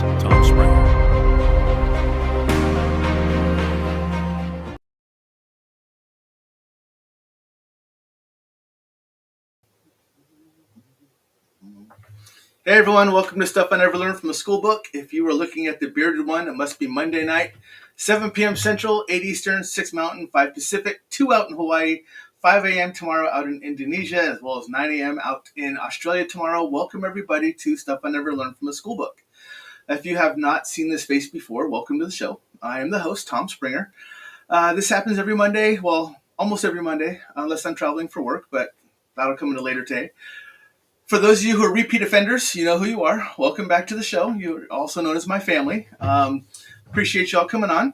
Tom Springer. Hey everyone, welcome to Stuff I Never Learned from a School Book. If you were looking at the bearded one, it must be Monday night, 7 p.m. Central, 8 Eastern, 6 Mountain, 5 Pacific, 2 out in Hawaii, 5 a.m. tomorrow out in Indonesia, as well as 9 a.m. out in Australia tomorrow. Welcome everybody to Stuff I Never Learned from a School Book. If you have not seen this face before, welcome to the show. I am the host, Tom Springer. This happens every Monday, well, almost every Monday, unless I'm traveling for work, but that'll come in a later day. For those of you who are repeat offenders, you know who you are. Welcome back to the show. You're also known as my family. Appreciate y'all coming on.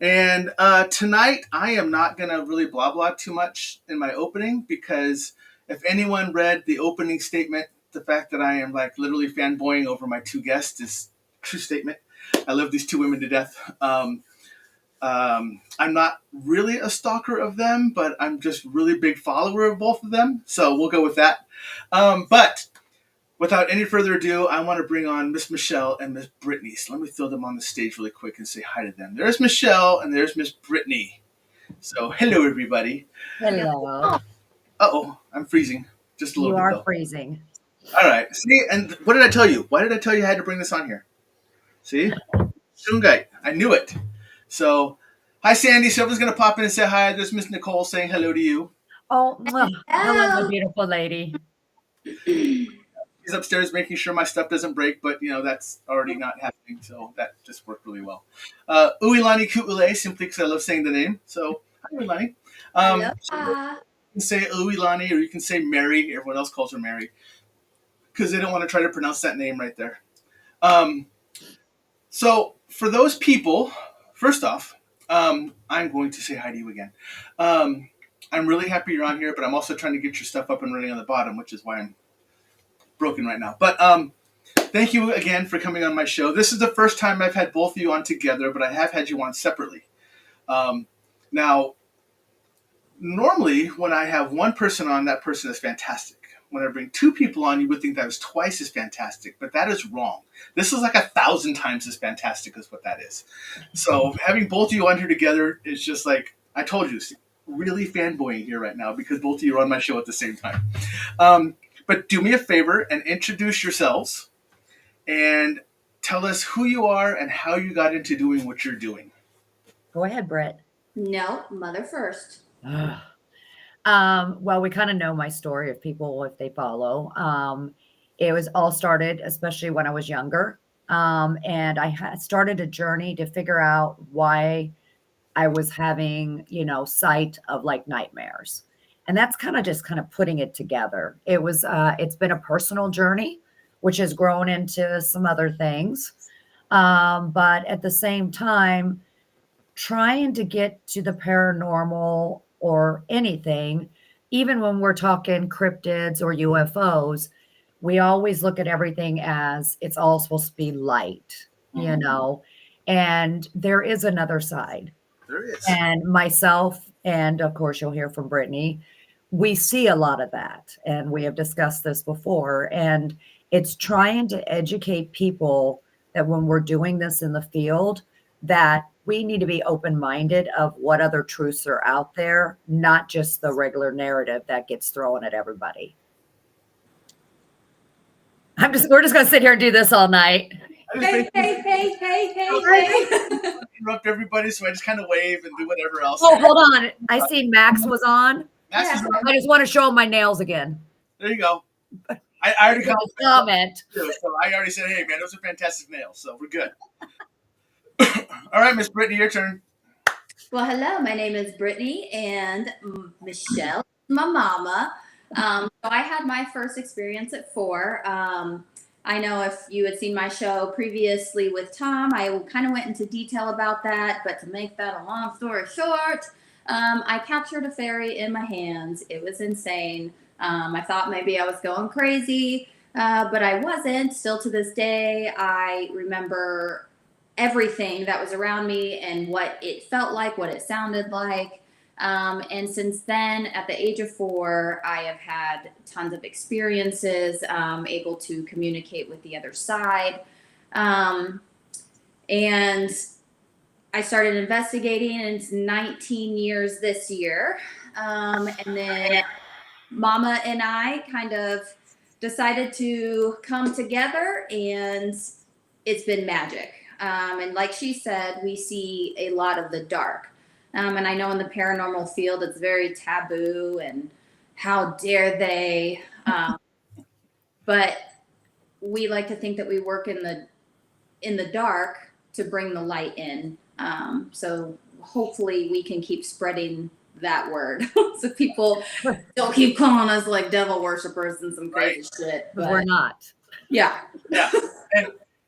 And tonight, I am not going to really blah blah too much in my opening, because if anyone read the opening statement, the fact that I am like literally fanboying over my two guests is a true statement. I love these two women to death. I'm not really a stalker of them, but I'm just really big follower of both of them. So we'll go with that. But without any further ado, I want to bring on Miss Michelle and Miss Brittney. So let me throw them on the stage really quick and say hi to them. There's Michelle and there's Miss Brittney. So hello, everybody. Hello. Uh-oh, I'm freezing. Just a little bit, You are though. freezing. All right. See, and what did I tell you? Why did I tell you I had to bring this on here? See? Shungite. I knew it. So, hi, Sandy. Someone's going to pop in and say hi. There's Miss Nicole saying hello to you. Oh, hello, my beautiful lady. He's upstairs making sure my stuff doesn't break, but that's already not happening, so that just worked really well. Uilani Ku'ule, simply because I love saying the name. So, hi, Uilani. You can say Uilani, or you can say Mary. Everyone else calls her Mary, because they don't want to try to pronounce that name right there. So, for those people, first off, I'm going to say hi to you again. I'm really happy you're on here, but I'm also trying to get your stuff up and running on the bottom, which is why I'm broken right now. But thank you again for coming on my show. This is the first time I've had both of you on together, but I have had you on separately. Now, normally when I have one person on, that person is fantastic. When I bring two people on, you would think that was twice as fantastic, but that is wrong. This is like 1,000 times as fantastic as what that is. So having both of you on here together is just like, I told you, really fanboying here right now, because both of you are on my show at the same time. But do me a favor and introduce yourselves and tell us who you are and how you got into doing what you're doing. Go ahead, Britt. No, mother first. Well, we kind of know my story if they follow. It was all started, especially when I was younger. And I started a journey to figure out why I was having, sight of like nightmares. And that's kind of putting it together. It's been a personal journey, which has grown into some other things. But at the same time, trying to get to the paranormal or anything, even when we're talking cryptids or UFOs, we always look at everything as it's all supposed to be light, and there is another side. There is. And myself, and of course you'll hear from Brittney, we see a lot of that, and we have discussed this before, and it's trying to educate people that when we're doing this in the field, that we need to be open-minded of what other truths are out there, not just the regular narrative that gets thrown at everybody. We're just going to sit here and do this all night. Hey. Interrupt everybody, so I just kind of wave and do whatever else. Oh, hold on. I see Max was on. Max is on. I just want to show him my nails again. There you go. I already got a comment. So I already said, hey, man, those are fantastic nails, so we're good. All right, Miss Brittney, your turn. Well, hello. My name is Brittney, and Michelle, my mama. So I had my first experience at 4. I know if you had seen my show previously with Tom, I kind of went into detail about that. But to make that a long story short, I captured a fairy in my hands. It was insane. I thought maybe I was going crazy, but I wasn't. Still to this day, I remember everything that was around me and what it felt like, what it sounded like. And since then, at the age of 4, I have had tons of experiences, able to communicate with the other side. And I started investigating, and it's 19 years this year. And then Mama and I kind of decided to come together, and it's been magic. And like she said, we see a lot of the dark. And I know in the paranormal field, it's very taboo, and how dare they? But we like to think that we work in the dark to bring the light in. So hopefully we can keep spreading that word so people don't keep calling us like devil worshippers and some crazy shit. But we're not. Yeah. Yeah.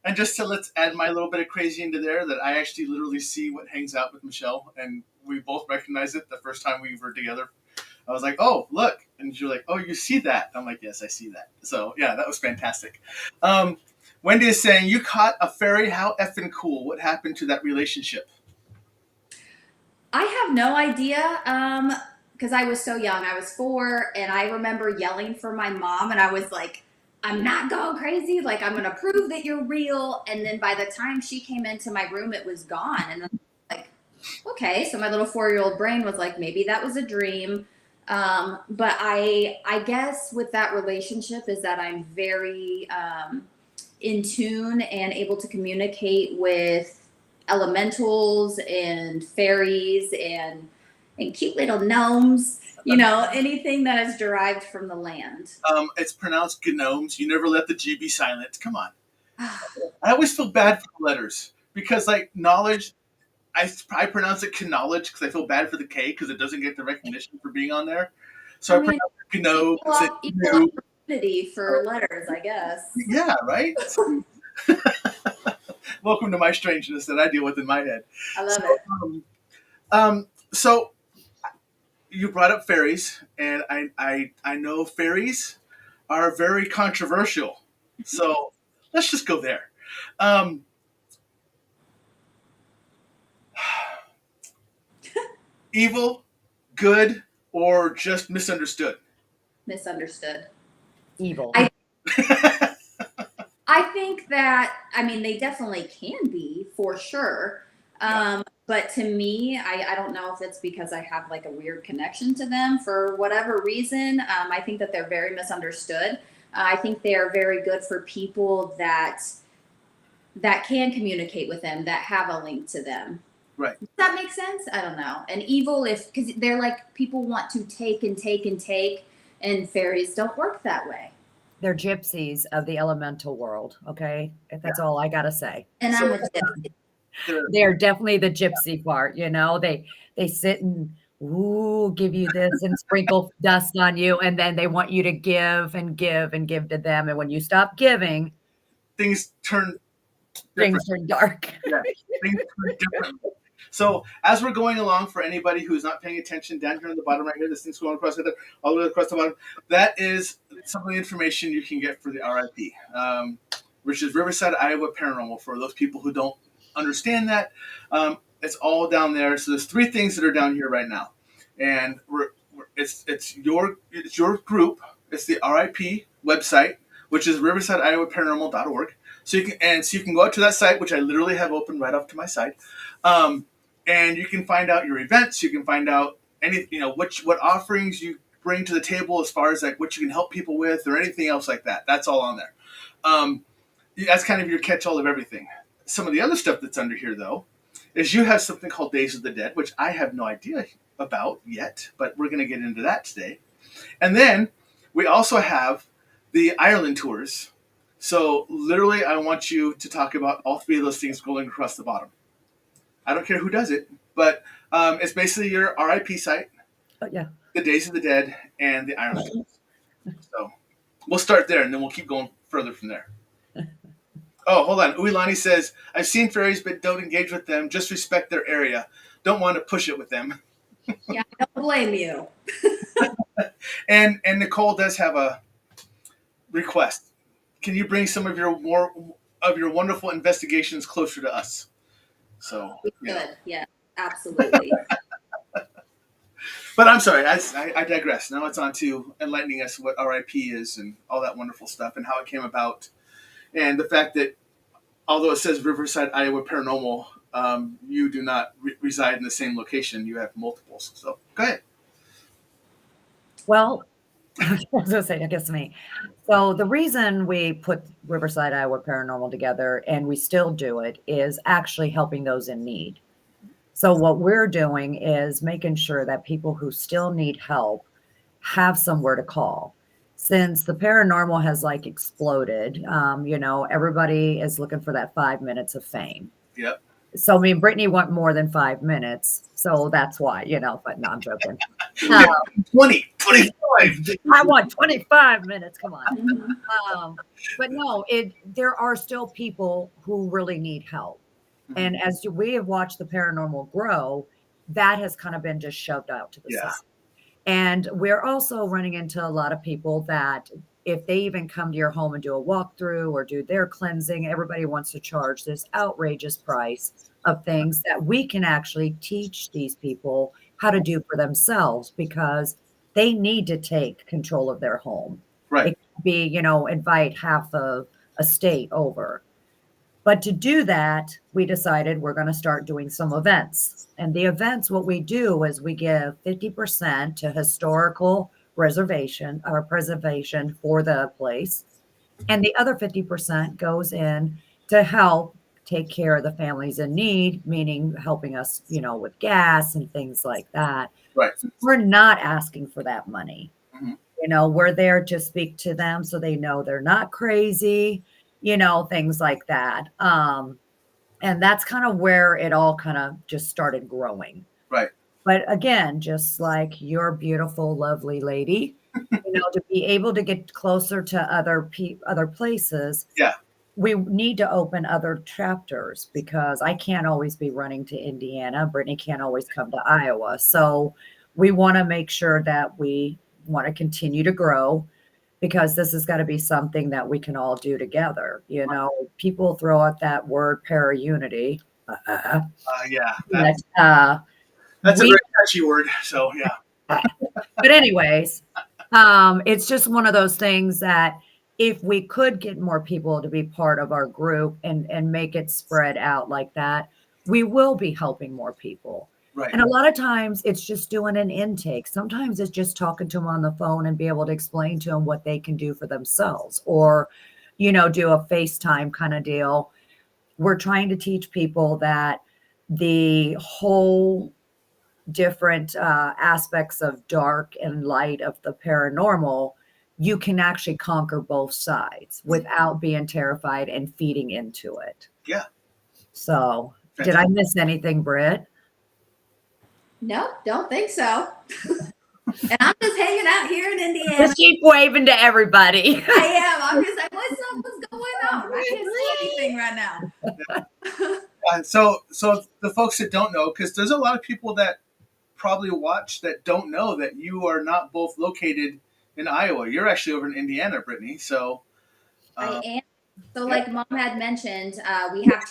And just to let's add my little bit of crazy into there, that I actually literally see what hangs out with Michelle, and we both recognize it the first time we were together. I was like, oh, look. And you're like, oh, you see that? I'm like, yes, I see that. So, yeah, that was fantastic. Wendy is saying, you caught a fairy. How effing cool. What happened to that relationship? I have no idea. Because I was so young. I was 4, and I remember yelling for my mom, and I was like, I'm not going crazy. Like, I'm going to prove that you're real. And then by the time she came into my room, it was gone. And I'm like, okay. So my little 4-year-old brain was like, maybe that was a dream. But I guess with that relationship is that I'm very in tune and able to communicate with elementals and fairies and cute little gnomes, anything that is derived from the land. It's pronounced gnomes. You never let the G be silent. Come on. I always feel bad for the letters because, like, knowledge, I pronounce it knowledge because I feel bad for the K because it doesn't get the recognition for being on there. So I pronounce it gnomes. Equal opportunity for letters, I guess. Yeah, right? Welcome to my strangeness that I deal with in my head. I love it. So you brought up fairies, and I know fairies are very controversial. So let's just go there. Evil, good, or just misunderstood? Misunderstood. Evil. I think that, they definitely can be, for sure. But to me, I don't know if it's because I have like a weird connection to them for whatever reason. I think that they're very misunderstood. I think they are very good for people that can communicate with them, that have a link to them. Right. Does that make sense? I don't know. And evil, because they're like, people want to take and take and take, and fairies don't work that way. They're gypsies of the elemental world. Okay. That's all I got to say. And I'm a gypsy. They're definitely the gypsy part, they sit and give you this and sprinkle dust on you. And then they want you to give and give and give to them. And when you stop giving, things turn dark. Yeah, things turn different. So as we're going along, for anybody who's not paying attention, down here on the bottom right here, this thing's going across there, all the way across the bottom. That is some of the information you can get for the RIP, which is Riverside Iowa Paranormal. For those people who don't understand that, it's all down there. So there's 3 things that are down here right now, and it's your group. It's the RIP website, which is riversideiowa.paranormal.org. So you can go out to that site, which I literally have open right off to my side. And you can find out your events. You can find out what offerings you bring to the table as far as like what you can help people with or anything else like that. That's all on there. That's kind of your catch-all of everything. Some of the other stuff that's under here, though, is you have something called Days of the Dead, which I have no idea about yet, but we're going to get into that today. And then we also have the Ireland tours. So literally, I want you to talk about all 3 of those things going across the bottom. I don't care who does it, but it's basically your RIP site, the Days of the Dead, and the Ireland tours. So we'll start there, and then we'll keep going further from there. Oh, hold on. Uilani says, I've seen fairies, but don't engage with them. Just respect their area. Don't want to push it with them. Yeah, I don't blame you. And Nicole does have a request. Can you bring some of your wonderful investigations closer to us? So good. Yeah, absolutely. But I'm sorry, I digress. Now it's on to enlightening us what RIP is and all that wonderful stuff and how it came about. And the fact that although it says Riverside Iowa Paranormal, you do not reside in the same location. You have multiples. So go ahead. Well, I was gonna say, I guess me. So the reason we put Riverside Iowa Paranormal together, and we still do it, is actually helping those in need. So what we're doing is making sure that people who still need help have somewhere to call. Since the paranormal has like exploded, everybody is looking for that 5 minutes of fame. Yep. So me and Brittany want more than 5 minutes. So that's why, but no, I'm joking. Uh, 20, 25. I want 25 minutes. Come on. Mhm. But no, there are still people who really need help. And as we have watched the paranormal grow, that has kind of been just shoved out to the Yeah. side. And we're also running into a lot of people that if they even come to your home and do a walkthrough or do their cleansing, everybody wants to charge this outrageous price of things that we can actually teach these people how to do for themselves because they need to take control of their home. Right. It could be, invite half of a state over. But to do that, we decided we're going to start doing some events. And the events, what we do is we give 50% to historical reservation or preservation for the place. And the other 50% goes in to help take care of the families in need, meaning helping us, with gas and things like that. Right. We're not asking for that money. Mhm. We're there to speak to them so they know they're not crazy, things like that. And that's kind of where it all kind of just started growing. Right. But again, just like your beautiful, lovely lady, to be able to get closer to other places, Yeah. we need to open other chapters because I can't always be running to Indiana. Brittany can't always come to Iowa. So we want to make sure that we want to continue to grow because this has got to be something that we can all do together. People throw out that word para unity. Yeah. But That's a very catchy word. So yeah. but anyways, it's just one of those things that if we could get more people to be part of our group and make it spread out like that, we will be helping more people. Right. And a lot of times it's just doing an intake. Sometimes it's just talking to them on the phone and be able to explain to them what they can do for themselves or, do a FaceTime kind of deal. We're trying to teach people that the whole different aspects of dark and light of the paranormal, you can actually conquer both sides without being terrified and feeding into it. Yeah. So, did I miss anything, Britt? Nope, don't think so. And I'm just hanging out here in Indiana. Just keep waving to everybody. I am. I'm just like, what's up? What's going on? I can't see anything right now. So the folks that don't know, because there's a lot of people that probably watch that don't know that you are not both located in Iowa. You're actually over in Indiana, Brittany. So I am. So, like Mom had mentioned, we have,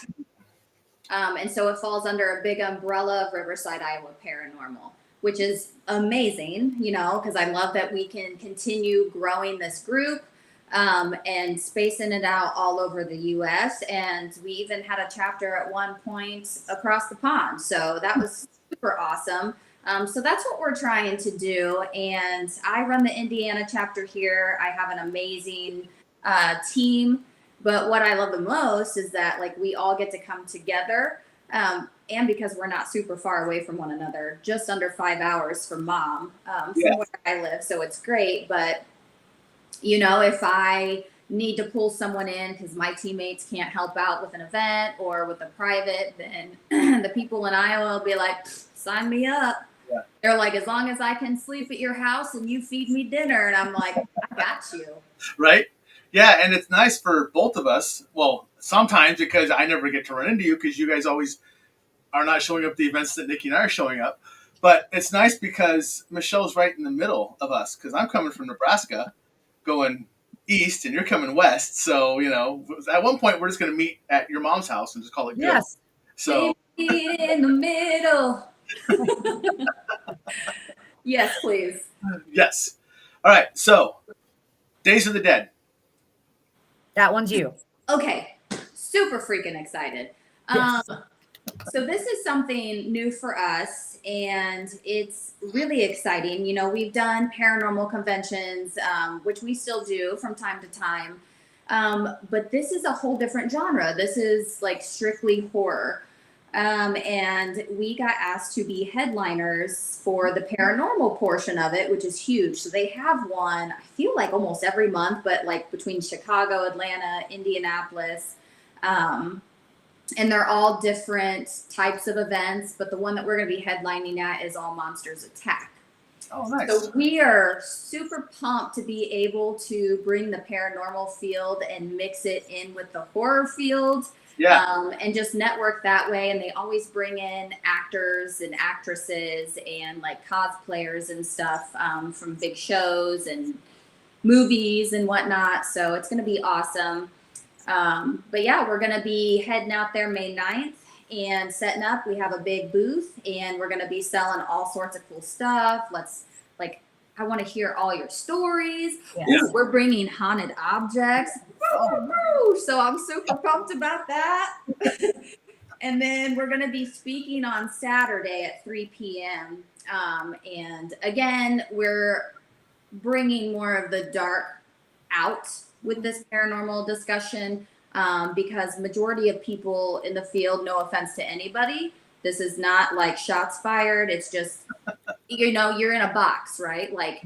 and so it falls under a big umbrella of Riverside Iowa Paranormal, which is amazing, because I love that we can continue growing this group and spacing it out all over the U.S. And we even had a chapter at one point across the pond. So that was super awesome. So that's what we're trying to do. And I run the Indiana chapter here. I have an amazing team. But what I love the most is that like we all get to come together. And because we're not super far away from one another, just under 5 hours from Mom, from where I live. So it's great. But, if I need to pull someone in because my teammates can't help out with an event or with a private, then the people in Iowa will be like, sign me up. Yeah. They're like, as long as I can sleep at your house and you feed me dinner. And I'm like, I got you. Right. Yeah. And it's nice for both of us. Well, sometimes because I never get to run into you because you guys always are not showing up at the events that Nikki and I are showing up. But it's nice because Michelle's right in the middle of us because I'm coming from Nebraska going east and you're coming west. So, at one point we're just going to meet at your mom's house and just call it good. Yes. So in the middle. Yes, please. Yes. All right. So Days of the Dead. That one's you. Okay. super freaking excited. Yes. So this is something new for us, and it's really exciting. You know, we've done paranormal conventions, which we still do from time to time, but this is a whole different genre. This is like strictly horror. And we got asked to be headliners for the paranormal portion of it, which is huge. So they have one, I feel like almost every month, but like between Chicago, Atlanta, Indianapolis. And they're all different types of events, but the one that we're going to be headlining at is All Monsters Attack. Oh, nice. So we are super pumped to be able to bring the paranormal field and mix it in with the horror field. Yeah. And just network that way. And they always bring in actors and actresses and like cosplayers and stuff from big shows and movies and whatnot. So it's going to be awesome. But yeah, we're going to be heading out there May 9th and setting up. We have a big booth and we're going to be selling all sorts of cool stuff. I want to hear all your stories. Yes. Ooh, we're bringing haunted objects. Woo! So I'm super pumped about that. And then we're going to be speaking on Saturday at 3 p.m. And again, we're bringing more of the dark out with this paranormal discussion because majority of people in the field, no offense to anybody, this is not like shots fired. It's just, you know, you're in a box, right? Like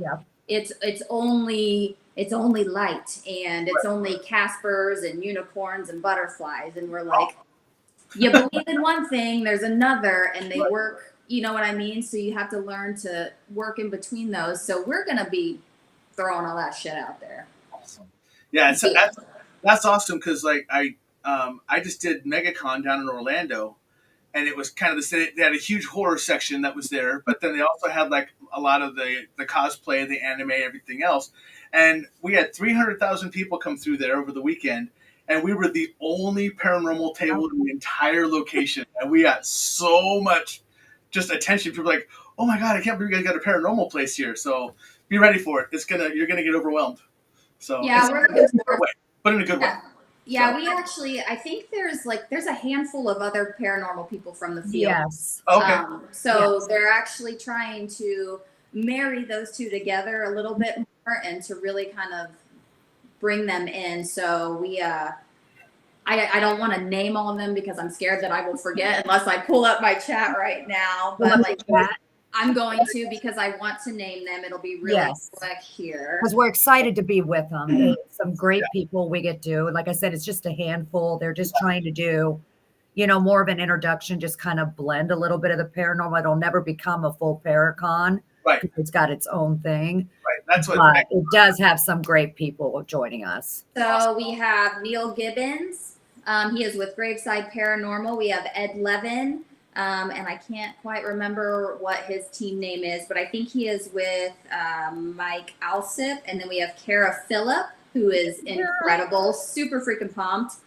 it's only light and it's only Caspers and unicorns and butterflies. And we're like, you believe in one thing, there's another, and they work, you know what I mean? So you have to learn to work in between those. So we're going to be throwing all that shit out there. Awesome. Yeah, that's awesome because like I just did MegaCon down in Orlando, and it was kind of the same. They had a huge horror section that was there, but then they also had like a lot of the cosplay, the anime, everything else. And we had 300,000 people come through there over the weekend, and we were the only paranormal table in the entire location, and we got so much just attention. People were like, "Oh my god, I can't believe you guys got a paranormal place here!" So be ready for it. You're gonna get overwhelmed. So yeah, we're in a good way, but in a good way. Yeah, so. We actually, I think there's a handful of other paranormal people from the field. Yes. Okay. They're actually trying to marry those two together a little bit more and to really kind of bring them in. So we, I don't want to name all of them because I'm scared that I will forget unless I pull up my chat right now. But I'm going to because I want to name them. It'll be really quick here. Because we're excited to be with them. They're some great people we get to. Like I said, it's just a handful. They're just trying to do, you know, more of an introduction, just kind of blend a little bit of the paranormal. It'll never become a full Paracon. Right. It's got its own thing. Right. That's what it does have some great people joining us. So we have Neil Gibbons. He is with Riverside Paranormal. We have Ed Levin. And I can't quite remember what his team name is, but I think he is with Mike Alsip. And then we have Kara Phillip, who is incredible, super freaking pumped.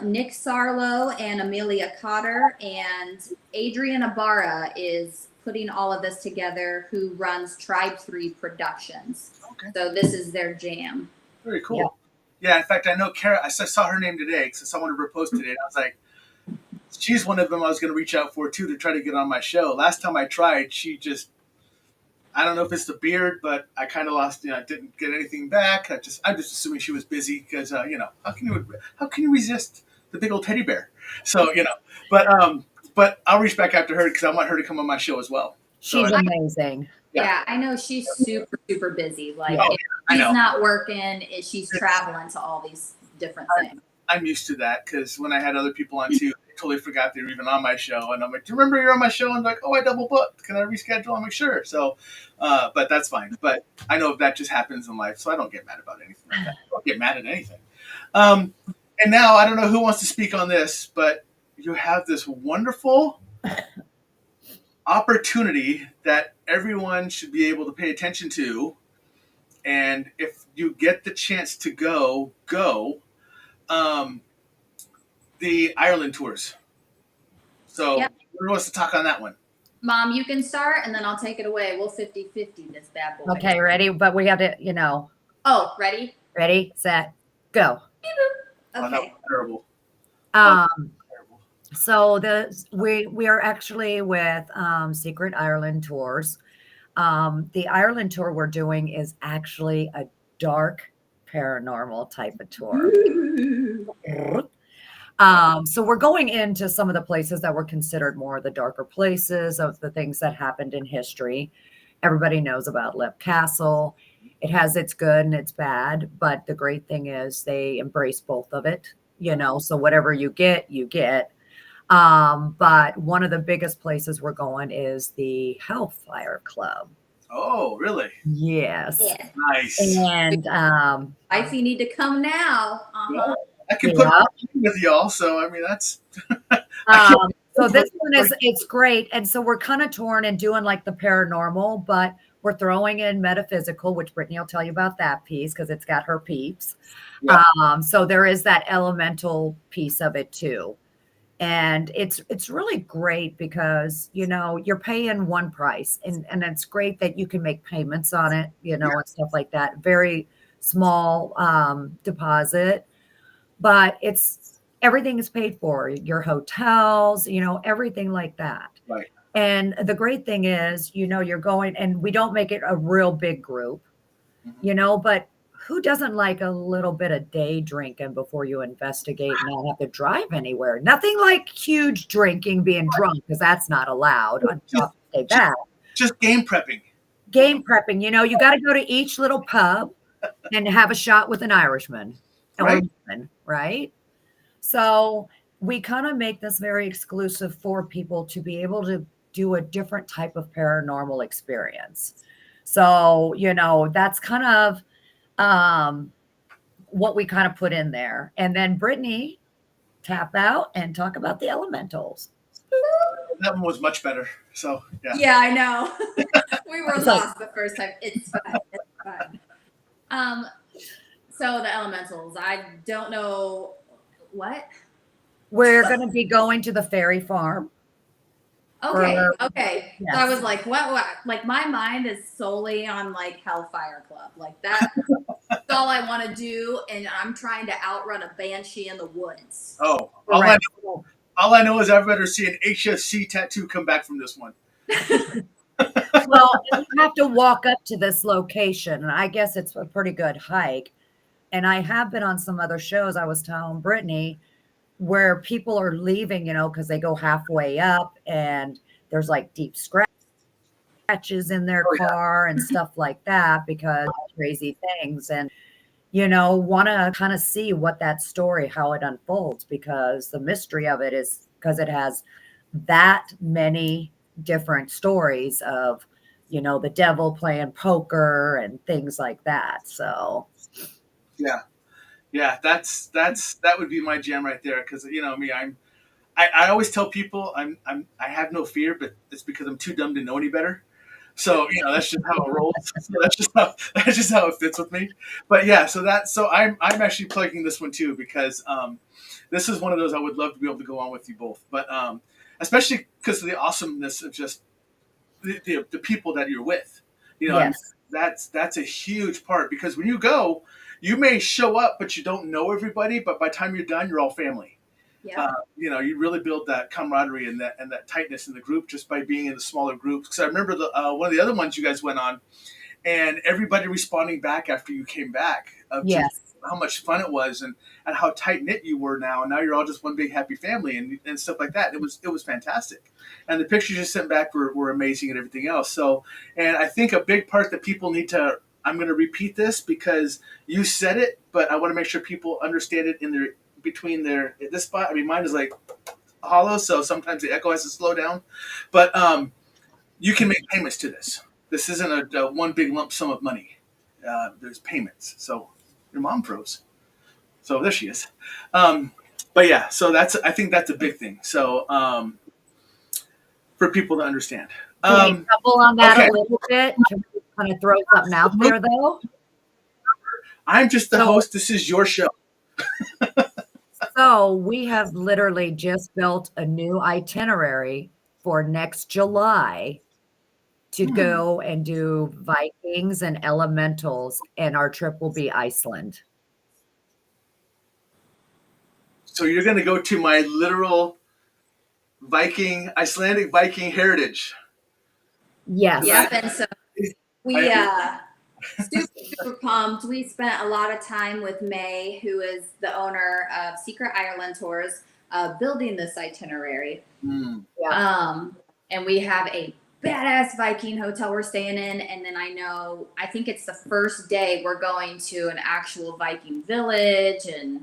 Nick Sarlo and Amelia Cotter, and Adrian Ibarra is putting all of this together, who runs Tribe 3 Productions. Okay. So this is their jam. Very cool. Yeah, in fact, I know Kara, I saw her name today because someone reposted it. I was like, she's one of them I was going to reach out for too to try to get on my show. Last time I tried, she just, I don't know if it's the beard, but I kind of lost, I didn't get anything back. I'm just assuming she was busy because, how can you resist the big old teddy bear? So, but I'll reach back out to her because I want her to come on my show as well. She's amazing. Yeah, I know she's super, super busy. Like, if she's not working, she's traveling to all these different things. I'm used to that because when I had other people on too, I totally forgot they were even on my show. And I'm like, do you remember you're on my show? And I'm like, oh, I double booked. Can I reschedule? I'm like, sure. So, but that's fine. But I know that just happens in life, so I don't get mad about anything like that. I don't get mad at anything. And now I don't know who wants to speak on this, but you have this wonderful opportunity that everyone should be able to pay attention to. And if you get the chance to go. The Ireland tours. So who wants to talk on that one? Mom, you can start and then I'll take it away. We'll 50-50 this bad boy. Okay, ready? But we have to, Oh, ready? Ready, set, go. Okay. Oh, that was terrible. Oh, Um, terrible. so we are actually with Secret Ireland Tours. The Ireland tour we're doing is actually a dark paranormal type of tour. Ooh. So we're going into some of the places that were considered more the darker places of the things that happened in history. Everybody knows about Lip Castle. It has its good and its bad, but the great thing is they embrace both of it, so whatever you get, you get. But one of the biggest places we're going is the Hellfire Club. Oh, really? Yes. Yeah. Nice. And Icy need to come now. Well, I can put yeah. with y'all, so I mean that's I can't. So this one it's great. And so we're kind of torn and doing like the paranormal, but we're throwing in metaphysical, which Brittany will tell you about that piece because it's got her peeps. Yeah. So there is that elemental piece of it too. And it's really great because you're paying one price and it's great that you can make payments on it, and stuff like that. Very small deposit, but everything is paid for, your hotels, everything like that. Right. And the great thing is, you're going, and we don't make it a real big group, but who doesn't like a little bit of day drinking before you investigate and not have to drive anywhere? Nothing like huge drinking, being drunk, because that's not allowed. Just, Say that. just game prepping. Game prepping, you got to go to each little pub and have a shot with an Irishman or Right. woman, right? So we kind of make this very exclusive for people to be able to do a different type of paranormal experience. So, that's kind of what we kind of put in there. And then Brittany, tap out and talk about the elementals. That one was much better. So yeah. Yeah, I know. We were It's lost the first time. It's fine. It's fine. Um, so the elementals. I don't know what. We're going to be going to the fairy farm. Okay, okay. Yes. So I was like, what? Like my mind is solely on like Hellfire Club. Like that's all I want to do, and I'm trying to outrun a banshee in the woods. Oh, all I know is I better see an HFC tattoo come back from this one. Well, you have to walk up to this location, and I guess it's a pretty good hike. And I have been on some other shows. I was telling Brittany where people are leaving, because they go halfway up and there's like deep scratches in their car and stuff like that because of crazy things. And, want to kind of see what that story, how it unfolds, because the mystery of it is because it has that many different stories of, the devil playing poker and things like that. So, Yeah, that would be my jam right there. Because me, I always tell people I have no fear, but it's because I'm too dumb to know any better. So that's just how it rolls. So that's just how it fits with me. But yeah, so I'm actually plugging this one too because this is one of those I would love to be able to go on with you both. But especially because of the awesomeness of just the people that you're with. I mean, yes. that's a huge part because when you go, you may show up, but you don't know everybody. But by the time you're done, you're all family. Yeah. You really build that camaraderie and that tightness in the group just by being in the smaller groups. Because I remember one of the other ones you guys went on, and everybody responding back after you came back of Yes. just how much fun it was and how tight knit you were now. And now you're all just one big happy family and stuff like that. It was fantastic. And the pictures you sent back were amazing and everything else. So, and I think a big part that people need to, I'm going to repeat this because you said it, but I want to make sure people understand it between this spot. I mean, mine is like hollow, so sometimes the echo has to slow down. But you can make payments to this. This isn't a one big lump sum of money. There's payments. So your mom froze. So there she is. But yeah, so I think that's a big thing. So for people to understand. Can we couple on that okay. a little bit? Can we kind of throw something out there though? I'm just the host. This is your show. So we have literally just built a new itinerary for next July to go and do Vikings and elementals, and our trip will be Iceland. So you're going to go to my literal Icelandic Viking heritage. Yes. Yep. And so we I- super pumped. We spent a lot of time with May, who is the owner of Secret Ireland Tours, building this itinerary. And we have a badass Viking hotel we're staying in. And then I think it's the first day we're going to an actual Viking village, and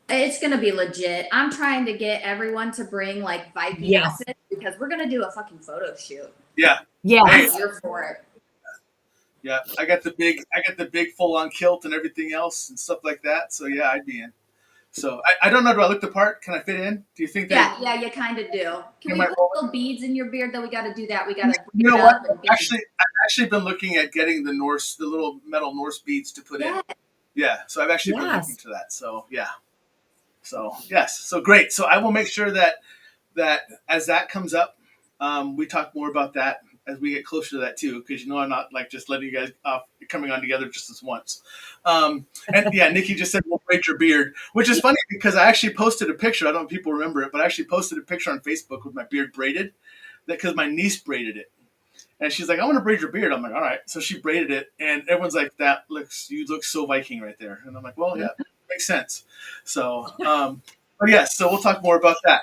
it's going to be legit. I'm trying to get everyone to bring like Viking outfits because we're going to do a fucking photo shoot. Yeah. Yeah. Hey. I'm here for it. Yeah, I got the big full on kilt and everything else and stuff like that. So yeah, I'd be in. So I don't know. Do I look the part? Can I fit in? Do you think that? Yeah, you kind of do. Can we put little beads in your beard? Though we got to do that. We got to. You know what? I've actually been looking at getting the little metal Norse beads to put in. Yeah, so I've actually been looking to that. So yeah. So yes, so great. So I will make sure that as that comes up, we talk more about that as we get closer to that too, because I'm not like just letting you guys off coming on together just this once. And yeah, Nikki just said we'll braid your beard, which is funny because I actually posted a picture. I don't know if people remember it, but I actually posted a picture on Facebook with my beard braided, because my niece braided it, and she's like, "I want to braid your beard." I'm like, "All right." So she braided it, and everyone's like, you look so Viking right there," and I'm like, "Well, yeah, makes sense." So, but yes, so we'll talk more about that.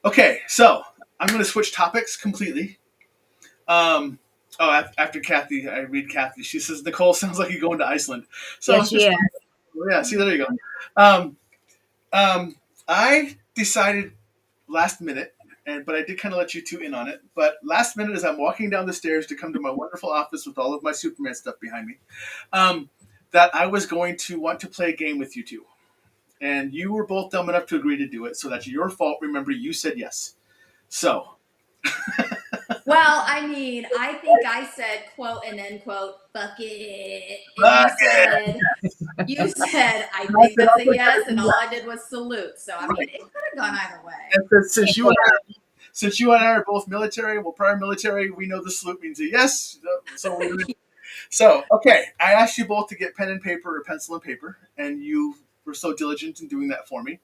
Okay, so I'm going to switch topics completely. After Kathy, I read Kathy. She says, Nicole, sounds like you're going to Iceland. So yes, she is. Yeah, see, there you go. I decided last minute, but I did kind of let you two in on it. But last minute, as I'm walking down the stairs to come to my wonderful office with all of my Superman stuff behind me, that I was going to want to play a game with you two. And you were both dumb enough to agree to do it, so that's your fault. Remember, you said yes. So... Well, I mean, I think I said, quote and end quote, fuck it. And you said, I think that's a yes, and all I did was salute. So, I mean, it could have gone either way. And since you and I are both military, prior military, we know the salute means a yes. So, okay, I asked you both to get pen and paper or pencil and paper, and you were so diligent in doing that for me.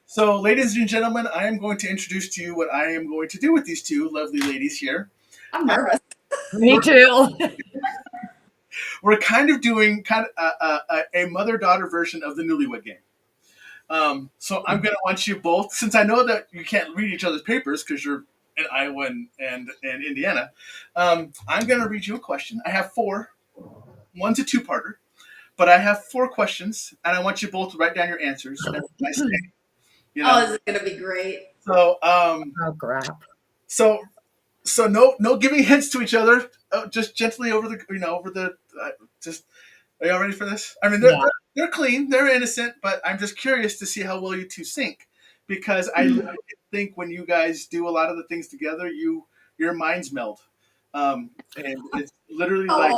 So, ladies and gentlemen, I am going to introduce to you what I am going to do with these two lovely ladies here. I'm nervous. Me too. We're kind of doing a mother-daughter version of the Newlywed Game. So I'm going to want you both, since I know that you can't read each other's papers because you're in Iowa and Indiana, I'm going to read you a question. I have 4. One's a two-parter, but I have 4 questions, and I want you both to write down your answers. This is going to be great. So, oh crap. So no giving hints to each other. Just gently over the just. Are y'all ready for this? I mean, they're clean, they're innocent, but I'm just curious to see how well you two sync, because I literally think when you guys do a lot of the things together, your minds meld, and it's literally like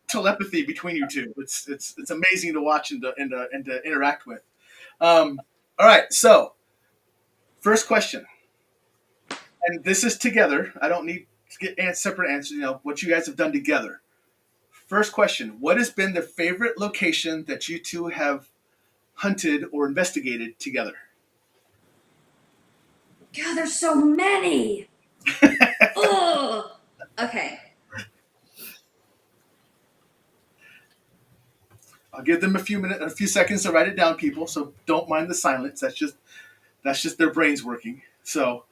telepathy between you two. It's amazing to watch and to interact with. All right, so first question, and this is together. I don't need to get separate answers. What you guys have done together. First question: what has been the favorite location that you two have hunted or investigated together? God, there's so many. Ugh. Okay. I'll give them a few seconds to write it down, people. So don't mind the silence. That's just their brains working. So,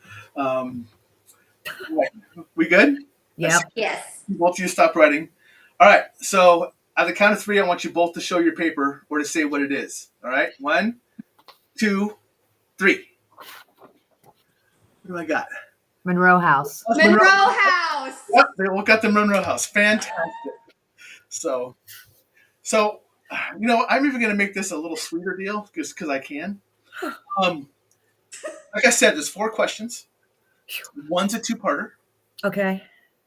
we good? Yeah. Yes. Both of you stop writing. All right. So at the count of 3, I want you both to show your paper or to say what it is. All right. 1, 2, 3. What do I got? Monroe House. Monroe House. Yep, they all got the Monroe House. Fantastic. So, I'm even going to make this a little sweeter deal just because I can. Like I said, there's 4 questions. One's a two-parter. Okay.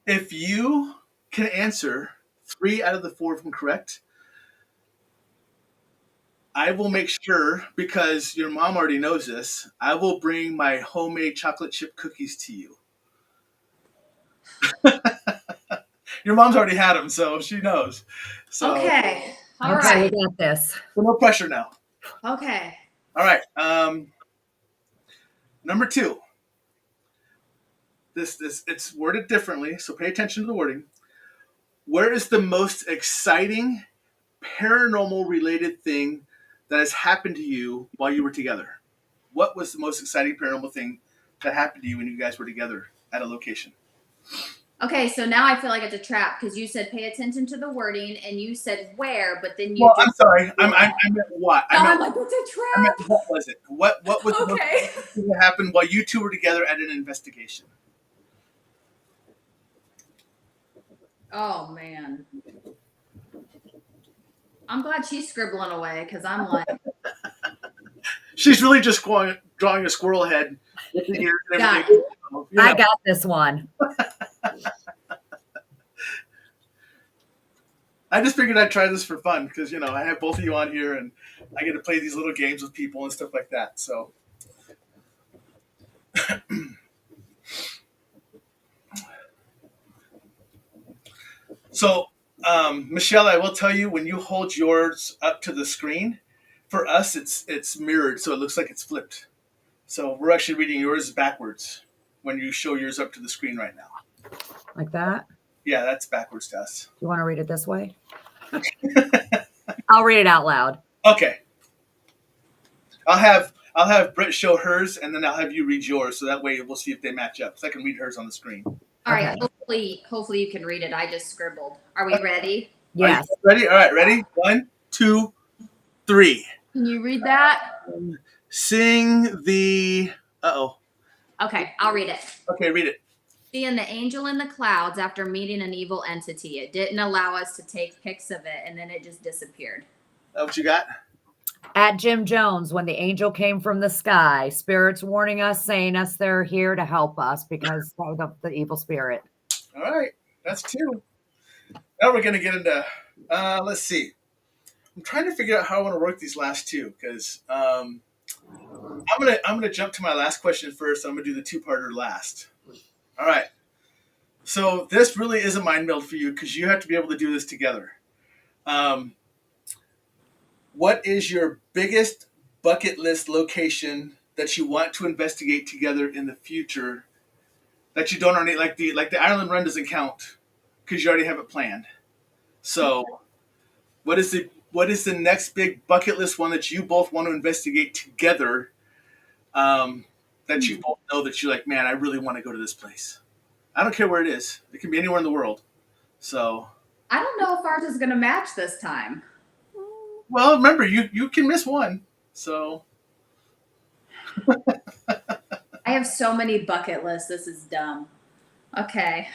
If you can answer 3 out of the 4 of them correct, I will make sure, because your mom already knows this, I will bring my homemade chocolate chip cookies to you. Your mom's already had them, so she knows. So, okay. All right. We got this. So no pressure now. Okay. All right. Number 2. This it's worded differently, so pay attention to the wording. Where is the most exciting paranormal related thing that has happened to you while you were together? What was the most exciting paranormal thing that happened to you when you guys were together at a location? Okay, so now I feel like it's a trap because you said pay attention to the wording and you said where, but then you Well, I'm just sorry. I meant what? no, I'm like, it's a I meant trap. what was it? What was the most Okay. exciting thing that happened while you two were together at an investigation? Oh man. I'm glad she's scribbling away because I'm like, She's really just drawing a squirrel head with the ears and got everything. it. You I know. got this one. I just figured I'd try this for fun because I have both of you on here and I get to play these little games with people and stuff like that. So, Michelle, I will tell you when you hold yours up to the screen, for us it's mirrored, so it looks like it's flipped. So we're actually reading yours backwards when you show yours up to the screen right now. Like that. Yeah, that's backwards to us. You want to read it this way? I'll read it out loud. Okay. I'll have Britt show hers, and then I'll have you read yours, so that way we'll see if they match up. So I can read hers on the screen. All right, Okay. hopefully you can read it. I just scribbled. Are we ready? Yes. Ready? All right, ready? 1, 2, 3. Can you read that? Sing the. Uh-oh. Okay, I'll read it. Okay, read it. Seeing the angel in the clouds after meeting an evil entity. It didn't allow us to take pics of it, and then it just disappeared. That what you got? At Jim Jones, when the angel came from the sky, spirits warning us, saying us they're here to help us because of the evil spirit. All right, that's 2. Now we're gonna get into. Let's see. I'm trying to figure out how I want to work these last 2 because I'm gonna jump to my last question first. I'm gonna do the 2-parter last. All right. So this really is a mind meld for you because you have to be able to do this together. What is your biggest bucket list location that you want to investigate together in the future that you don't already like the Ireland Run doesn't count because you already have it planned. So what is the next big bucket list one that you both want to investigate together? That you both know that you're like, man, I really want to go to this place. I don't care where it is. It can be anywhere in the world. So I don't know if ours is going to match this time. well, remember you can miss one. So I have so many bucket lists. This is dumb. Okay.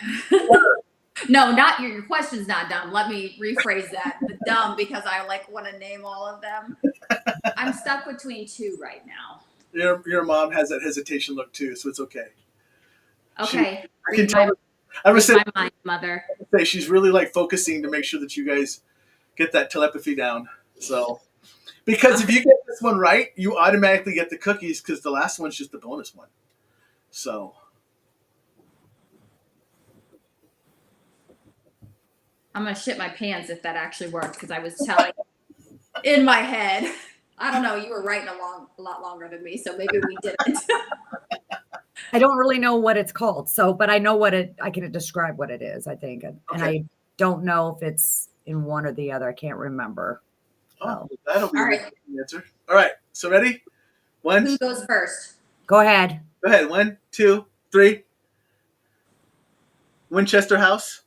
No, not your question's not dumb. Let me rephrase that. The dumb because I want to name all of them. I'm stuck between 2 right now. your mom has that hesitation look too, so it's okay. Okay. I can tell. I would say, my mind, mother. she's really focusing to make sure that you guys get that telepathy down. So, because if you get this one right, you automatically get the cookies because the last one's just the bonus one. So, I'm going to shit my pants if that actually works because I was telling in my head. I don't know. You were writing a lot longer than me, so maybe we didn't. I don't really know what it's called. So, but I know I can describe what it is, I think. And I don't know if it's in one or the other. I can't remember. oh, that'll be All right. the answer. All right. So ready? Who goes first? Go ahead. Go ahead. 1, 2, 3. Winchester House.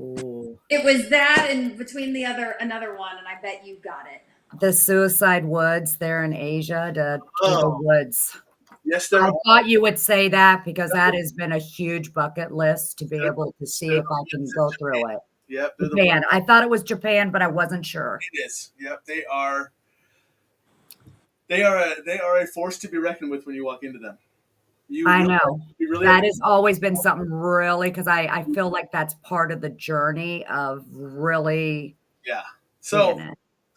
Ooh. It was that and between another one, and I bet you got it. The Suicide Woods there in Asia, the woods. Yes, there I are. thought you would say that because that has been a huge bucket list to be able to see if I can go through it. Yep. Japan. I thought it was Japan, but I wasn't sure. It is. Yep. They are. They are a force to be reckoned with when you walk into them. I know. That has always been something really, because I feel like that's part of the journey of really. Yeah. So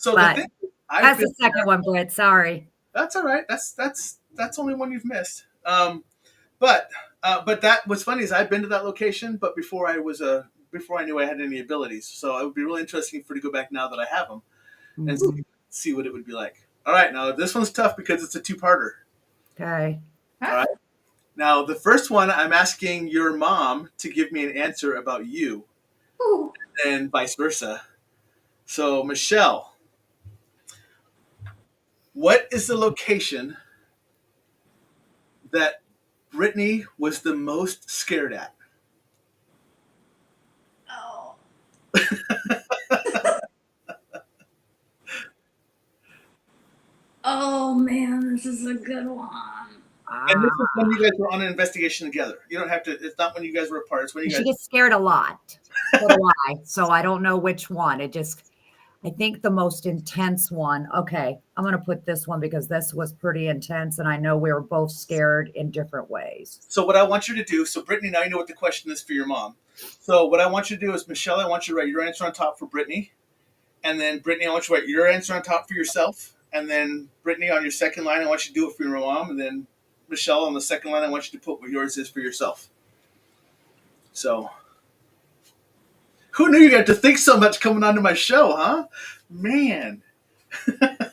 but the thing, that's the second one, Britt. Sorry. That's all right. That's only one you've missed. But that what's funny is I've been to that location, but before I knew I had any abilities. So it would be really interesting to go back now that I have them and see what it would be like. All right, now this one's tough because it's a two-parter. Okay. All right. Now, the first one, I'm asking your mom to give me an answer about you, Ooh. and vice versa. So, Michelle, what is the location that Brittany was the most scared at? Oh. Oh man, this is a good one. And this is when you guys were on an investigation together. You don't have to. It's not when you guys were apart. It's when you She guys. gets scared a lot. So do I. So I don't know which one. I think the most intense one. Okay, I'm going to put this one because this was pretty intense, and I know we were both scared in different ways. So what I want you to do. So Brittany, now you know what the question is for your mom. So what I want you to do is, Michelle, I want you to write your answer on top for Brittany, and then Brittany, I want you to write your answer on top for yourself, and then Brittany on your second line, I want you to do it for your mom, and then Michelle on the second line, I want you to put what yours is for yourself. So, who knew you got to think so much coming onto my show, huh? Man. And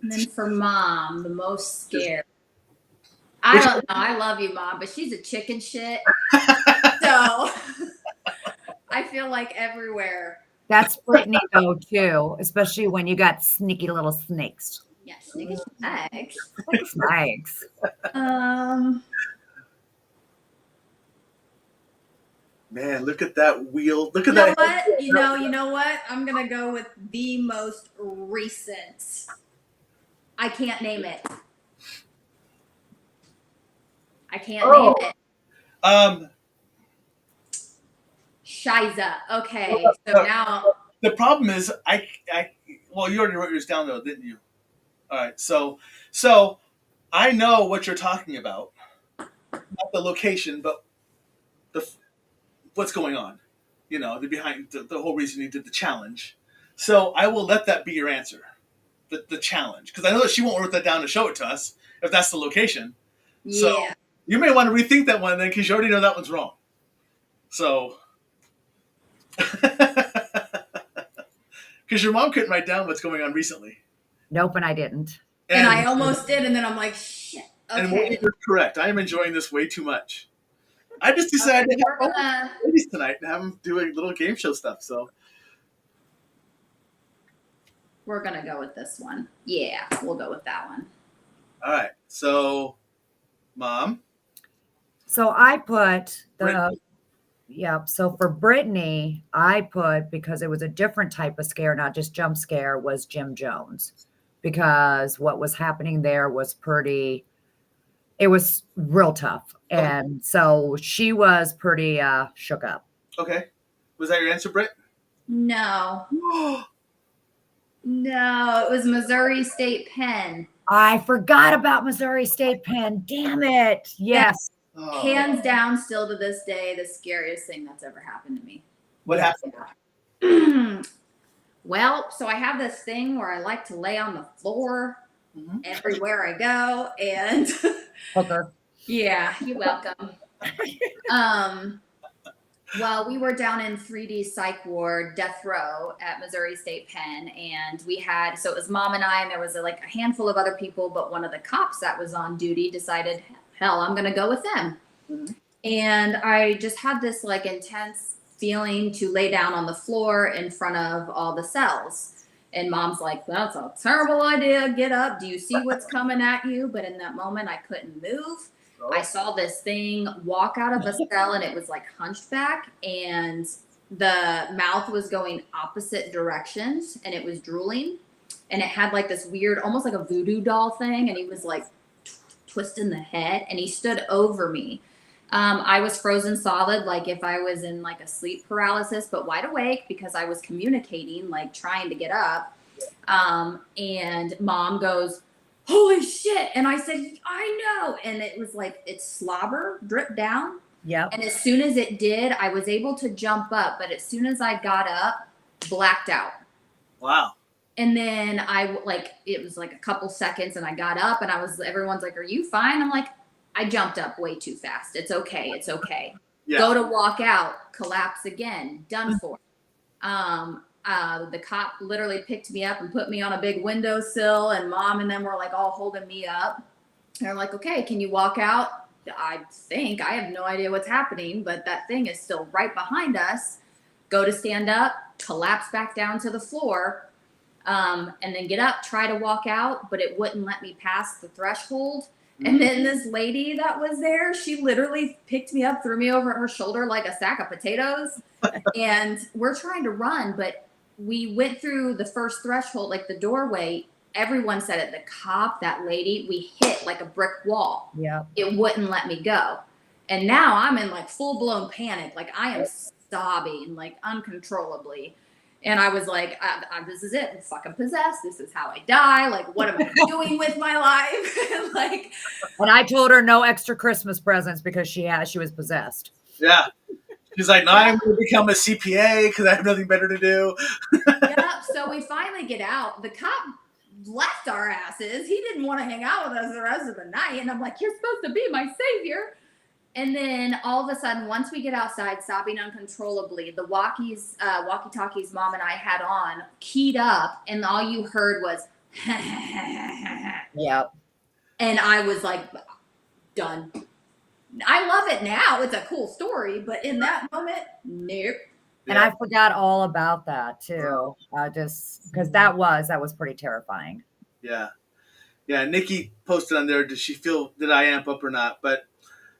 then for mom, the most scared. I don't know. I love you, mom, but she's a chicken shit. So I feel like everywhere. That's Brittany, though, too, especially when you got sneaky little snakes. Yeah, sneaky snacks. Snakes. Man, look at that wheel. Look You at know that. what? You know what? I'm gonna go with the most recent. I can't name it. I can't name it. Shiza. Okay, so now The problem is, well, you already wrote yours down though, didn't you? All right, so I know what you're talking about, not the location, but what's going on. You know, the whole reason you did the challenge. So I will let that be your answer, the challenge, because I know that she won't write that down to show it to us if that's the location. yeah. So you may want to rethink that one then, because you already know that one's wrong. So, because your mom couldn't write down what's going on recently. Nope, and I didn't. And I almost did, and then I'm like, shit. And Okay. you're correct. I am enjoying this way too much. I just decided to have ladies tonight and have them do a little game show stuff. So we're gonna go with this one. Yeah, we'll go with that one. all right. So, Mom. So I put Brittany. So for Brittany, I put, because it was a different type of scare, not just jump scare, was Jim Jones. Because what was happening there was it was real tough. And so she was pretty shook up. Okay. Was that your answer, Britt? No. No, it was Missouri State Pen. I forgot about Missouri State Pen. Damn it. Yes. Hands down, still to this day, the scariest thing that's ever happened to me. What happened? Well, so I have this thing where I like to lay on the floor everywhere I go, and Hooker. Yeah, you're welcome. Well, we were down in 3D psych ward, death row at Missouri State Pen, and so it was mom and I, and there was a handful of other people, but one of the cops that was on duty decided, hell, I'm going to go with them. Mm-hmm. And I just had this intense feeling to lay down on the floor in front of all the cells. And mom's like, that's a terrible idea. Get up. Do you see what's coming at you? But in that moment, I couldn't move. I saw this thing walk out of a cell, and it was hunched back, and the mouth was going opposite directions, and it was drooling, and it had this weird, almost like a voodoo doll thing, and he was twisting the head, and he stood over me. I was frozen solid, if I was in a sleep paralysis, but wide awake because I was communicating, trying to get up. And mom goes, holy shit. And I said, I know. And it was it's slobber dripped down. Yeah. And as soon as it did, I was able to jump up. But as soon as I got up, blacked out. Wow. And then it was a couple seconds, and I got up, and everyone's like, are you fine? I'm like, I jumped up way too fast. It's okay. It's okay. Yeah. Go to walk out, collapse again, done for. The cop literally picked me up and put me on a big windowsill, and mom and them were like all holding me up. They're like, okay, can you walk out? I think, I have no idea what's happening, but that thing is still right behind us. Go to stand up, collapse back down to the floor, and then get up, try to walk out, but it wouldn't let me pass the threshold. And then this lady that was there, she literally picked me up, threw me over her shoulder like a sack of potatoes. And we're trying to run, but we went through the first threshold, like the doorway. Everyone said it. The cop, that lady, we hit like a brick wall. Yeah. It wouldn't let me go. And now I'm in like full blown panic. Like I am sobbing like uncontrollably. And I was like, this is it. I'm fucking possessed. This is how I die. Like, what am I doing with my life? Like, and I told her no extra Christmas presents because she was possessed. Yeah. She's like, no, I'm going to become a CPA because I have nothing better to do. Yeah. So we finally get out. The cop left our asses. He didn't want to hang out with us the rest of the night. And I'm like, you're supposed to be my savior. And then all of a sudden, once we get outside, sobbing uncontrollably, the walkie-talkies mom and I had on keyed up, and all you heard was, Yep. And I was like, done. I love it now. It's a cool story, but in that moment, nope. And I forgot all about that too. Just because that was pretty terrifying. Yeah. Yeah. Nikki posted on there, did I amp up or not? But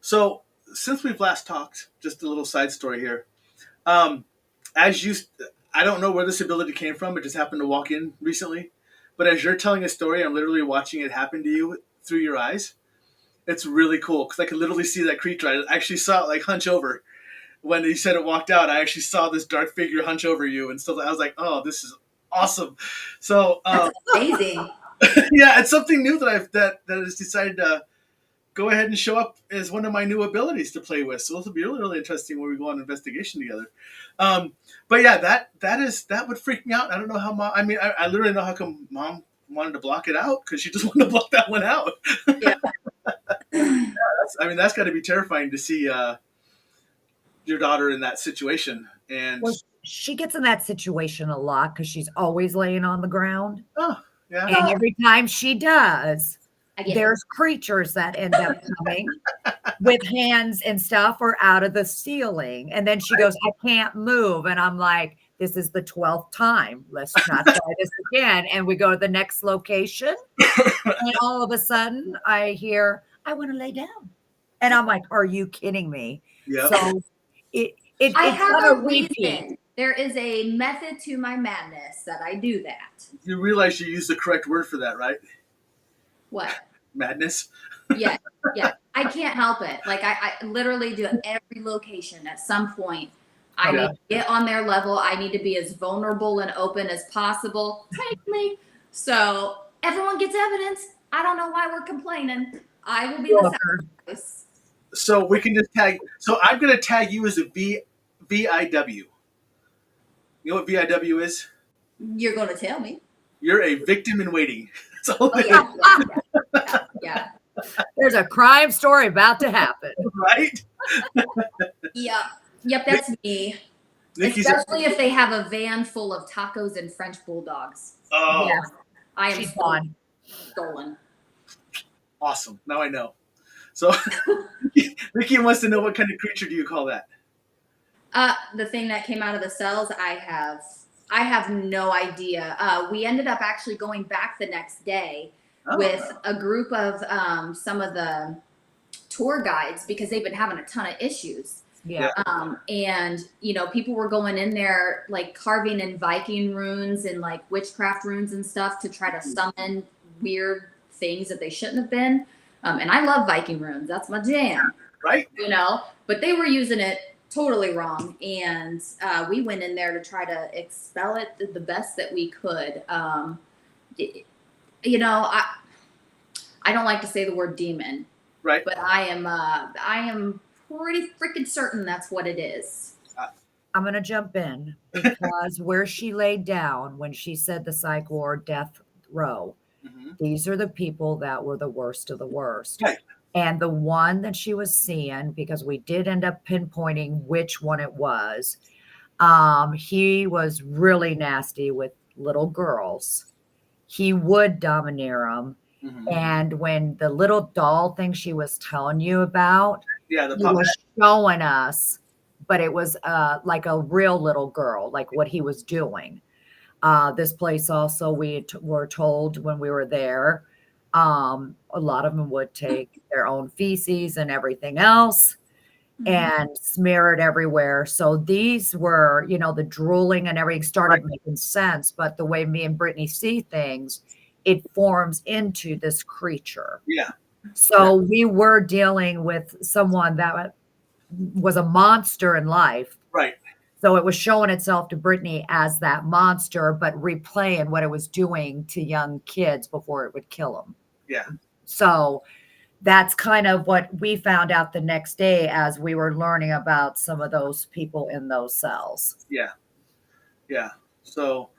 so since we've last talked, just a little side story here. I don't know where this ability came from. It just happened to walk in recently. But as you're telling a story, I'm literally watching it happen to you through your eyes. It's really cool because I could literally see that creature. I actually saw it like hunch over. When you said it walked out, I actually saw this dark figure hunch over you and stuff. I was like, oh, this is awesome. So that's amazing. Yeah, it's something new that has decided to go ahead and show up as one of my new abilities to play with. So this will be really, really interesting when we go on investigation together. But yeah, that would freak me out. I don't know how mom. I mean, I literally know how come mom wanted to block it out because she just wanted to block that one out. Yeah. That's got to be terrifying to see your daughter in that situation. And well, she gets in that situation a lot because she's always laying on the ground. Oh, yeah. And every time she does, there's creatures that end up coming with hands and stuff or out of the ceiling. And then she goes, I can't move. And I'm like, this is the 12th time. Let's not try this again. And we go to the next location. And all of a sudden I hear, I want to lay down. And I'm like, are you kidding me? Yeah. So it's have a a reason. There is a method to my madness that I do that. You realize you used the correct word for that, right? What? Madness. Yeah. I can't help it. Like I literally do it every location. At some point, I need to get on their level. I need to be as vulnerable and open as possible. Take me. So everyone gets evidence. I don't know why we're complaining. I will be the sacrifice. So we can just tag. So I'm going to tag you as a VIW. You know what VIW is? You're going to tell me. You're a victim in waiting. Yeah. There's a crime story about to happen. Right? Yep, that's me. Especially if they have a van full of tacos and French bulldogs. Oh. Yeah. I am stolen. Awesome. Now I know. So Ricky wants to know, what kind of creature do you call that? The thing that came out of the cells, I have no idea. We ended up actually going back the next day with a group of some of the tour guides because they've been having a ton of issues. Yeah. And people were going in there like carving in Viking runes and like witchcraft runes and stuff to try to summon weird things that they shouldn't have been. And I love Viking runes. That's my jam. Right. But they were using it totally wrong. And we went in there to try to expel it the best that we could. I don't like to say the word demon. Right. But I am pretty freaking certain that's what it is. I'm going to jump in because where she laid down when she said the psych ward death row, these are the people that were the worst of the worst. Right. And the one that she was seeing, because we did end up pinpointing which one it was, He was really nasty with little girls. He would domineer them. Mm-hmm. And when the little doll thing she was telling you about, Yeah, the he puppet. was showing us, but it was like a real little girl, like what he was doing. This place also, were told when we were there, a lot of them would take their own feces and everything else and smear it everywhere. So these were, the drooling and everything started making sense. But the way me and Brittany see things, it forms into this creature. Yeah. So we were dealing with someone that was a monster in life. Right. So it was showing itself to Brittany as that monster, but replaying what it was doing to young kids before it would kill them. Yeah. So that's kind of what we found out the next day as we were learning about some of those people in those cells. Yeah. Yeah. So,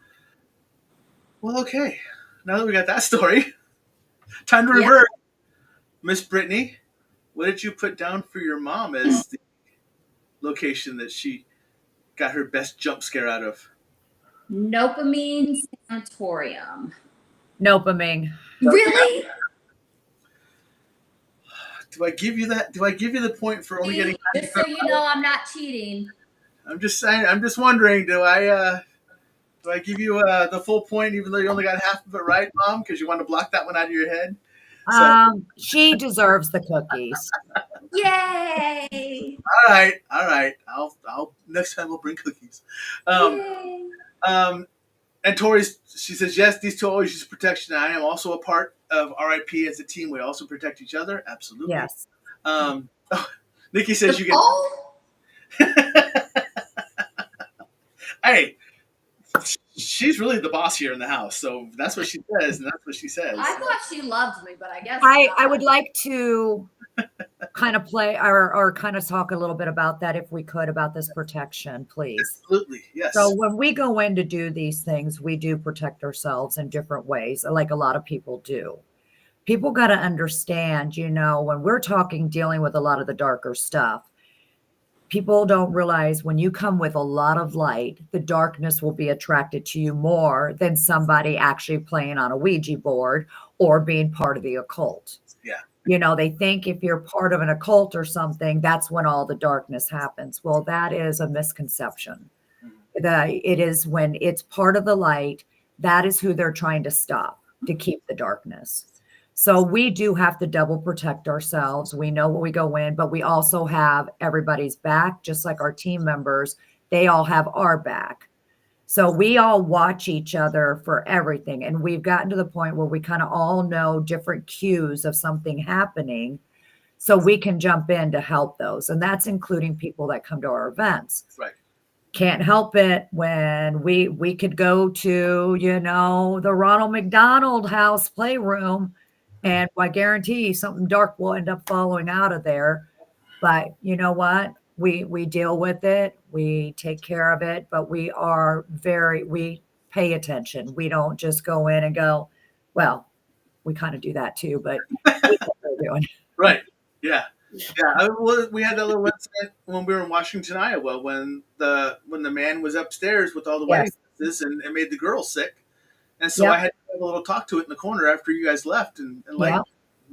well, okay. Now that we got that story, time to revert. Miss Brittany, what did you put down for your mom as the location that she got her best jump scare out of? Dopamine sanatorium. Dopamine. Really? Do I give you that? Do I give you the point for only getting? Just so you know, I'm not cheating. I'm just saying. I'm just wondering. Do I give you the full point, even though you only got half of it right, Mom? Because you want to block that one out of your head. So, She deserves the cookies. Yay! all right. I'll next time we'll bring cookies. Yay! And Tori, she says, yes, these two always use protection. I am also a part of RIP as a team. We also protect each other. Absolutely. Yes. Nikki says The you get. Hey, she's really the boss here in the house. So that's what she says, and that's what she says. I thought she loved me, but I guess I would like to kind of play or kind of talk a little bit about that if we could, about this protection, please. Absolutely, yes. So when we go in to do these things, we do protect ourselves in different ways, like a lot of people do. People got to understand, when we're dealing with a lot of the darker stuff, people don't realize when you come with a lot of light, the darkness will be attracted to you more than somebody actually playing on a Ouija board or being part of the occult. Yeah. They think if you're part of an occult or something, that's when all the darkness happens. Well, that is a misconception. It is when it's part of the light, that is who they're trying to stop, to keep the darkness. So we do have to double protect ourselves. We know what we go in, but we also have everybody's back, just like our team members. They all have our back. So we all watch each other for everything. And we've gotten to the point where we kind of all know different cues of something happening. So we can jump in to help those. And that's including people that come to our events. Right. Can't help it when we could go to, the Ronald McDonald House playroom, and I guarantee something dark will end up following out of there. But you know what? We deal with it. We take care of it, but we pay attention. We don't just go in and go, well, we kind of do that too, but we know what we're doing. Right. Yeah. Yeah. We had that little incident when we were in Washington, Iowa, when the man was upstairs with all the wedding dresses and it made the girls sick. And so I had to have a little talk to it in the corner after you guys left, and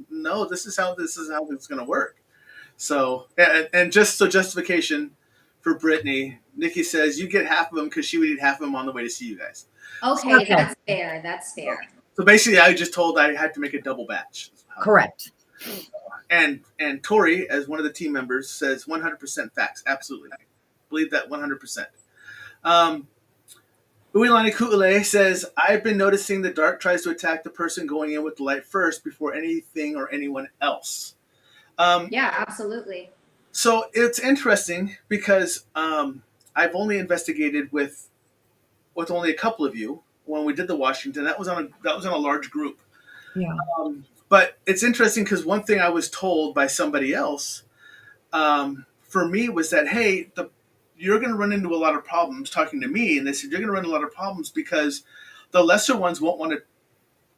no, this is how it's going to work. So, and just so justification for Brittany, Nikki says you get half of them because she would eat half of them on the way to see you guys. Okay, that's fair. That's fair. So basically, I just told I had to make a double batch. Correct. And Tori, as one of the team members, says 100% facts. Absolutely, I believe that 100%. Uilani Ku'ule says, I've been noticing the dark tries to attack the person going in with the light first before anything or anyone else. Yeah, absolutely. So it's interesting because I've only investigated with only a couple of you when we did the Washington. That was on a large group. Yeah. But it's interesting because one thing I was told by somebody else for me was that, hey, you're going to run into a lot of problems talking to me. And they said, you're going to run into a lot of problems because the lesser ones won't want to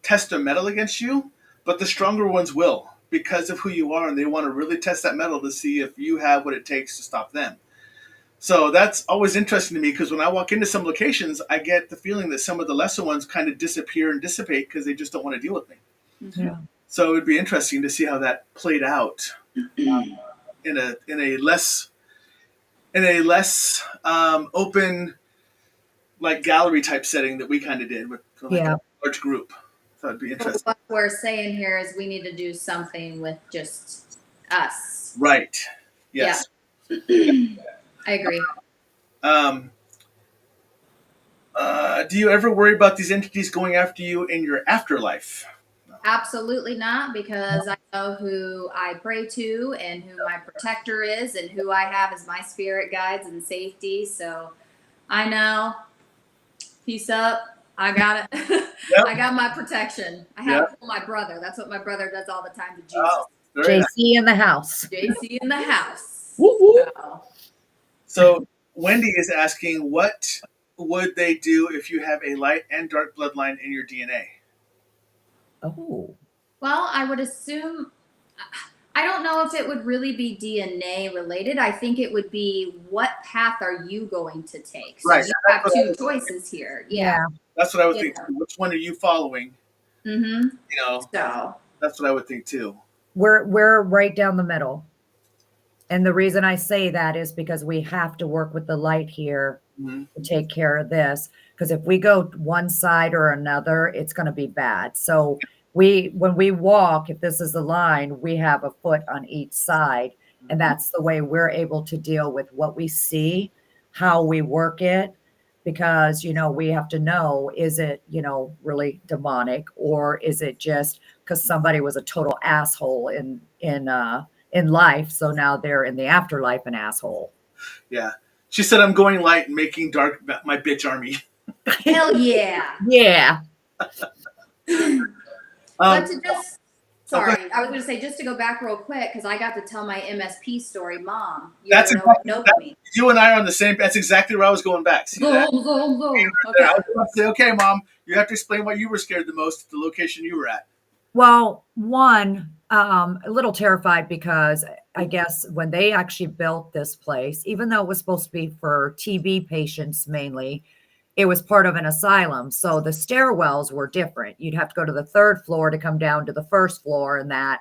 test their metal against you, but the stronger ones will because of who you are. And they want to really test that metal to see if you have what it takes to stop them. So that's always interesting to me because when I walk into some locations, I get the feeling that some of the lesser ones kind of disappear and dissipate because they just don't want to deal with me. Yeah. So it would be interesting to see how that played out in a less open, like gallery type setting that we kind of did with like Yeah. a large group. So it'd be So interesting. what we're saying here is we need to do something with just us. Right. Yes. I agree. Do you ever worry about these entities going after you in your afterlife? Absolutely not, because I know who I pray to and who my protector is and who I have as my spirit guides and safety. So I know. Peace up. I got it. Yep. I got my protection. I have to pull my brother. That's what my brother does all the time to Jesus. Oh, very nice. JC in the house. JC in the house. Woo woo. So Wendy is asking, what would they do if you have a light and dark bloodline in your DNA? Oh. Well, I would assume, I don't know if it would really be DNA related. I think it would be what path are you going to take? So Right. you have two choices here. Yeah. That's what I would think. Which one are you following? Mm-hmm. You know, So that's what I would think too. We're right down the middle. And the reason I say that is because we have to work with the light here Mhm. to take care of this. Because if we go one side or another, it's going to be bad. So when we walk, if this is a line, we have a foot on each side. And that's the way we're able to deal with what we see, how we work it. Because, we have to know, is it, really demonic, or is it just because somebody was a total asshole in life, so now they're in the afterlife an asshole. Yeah. She said, I'm going light and making dark my bitch army. hell yeah. Yeah. But to just, sorry, I was going to say, just to go back real quick, because I got to tell my MSP story, Mom. That's exactly, you and I are on the same. That's exactly where I was going back. See that? Okay. I was about to say, okay, Mom, you have to explain why you were scared the most at the location you were at. Well, one, a little terrified because I guess when they actually built this place, even though it was supposed to be for TB patients mainly, it was part of an asylum. So the stairwells were different. You'd have to go to the third floor to come down to the first floor, and that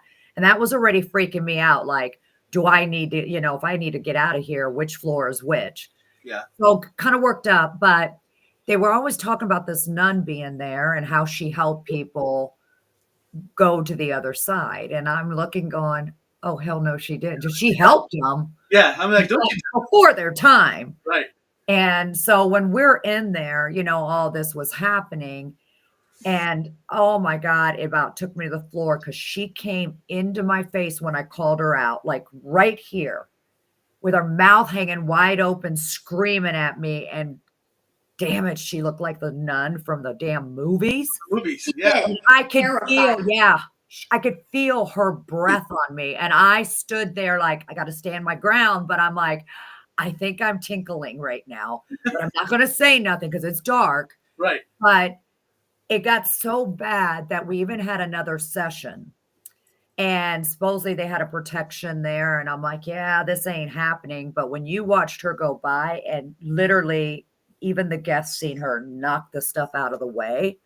was already freaking me out. Like, do I need to, if I need to get out of here, which floor is which? Yeah. So kind of worked up, but they were always talking about this nun being there and how she helped people go to the other side. And I'm looking going, oh, hell no, she didn't. She helped them. Yeah. I'm like, don't you? Before their time. Right. And so when we're in there, all this was happening. And oh my God, it about took me to the floor because she came into my face when I called her out, like right here with her mouth hanging wide open, screaming at me. And damn it, she looked like the nun from the damn movies. Yeah. And I could I could feel her breath on me. And I stood there like, I got to stand my ground. But I'm like, I think I'm tinkling right now. But I'm not going to say nothing because it's dark. Right. But it got so bad that we even had another session. And supposedly they had a protection there. And I'm like, yeah, this ain't happening. But when you watched her go by and literally even the guests seen her knock the stuff out of the way,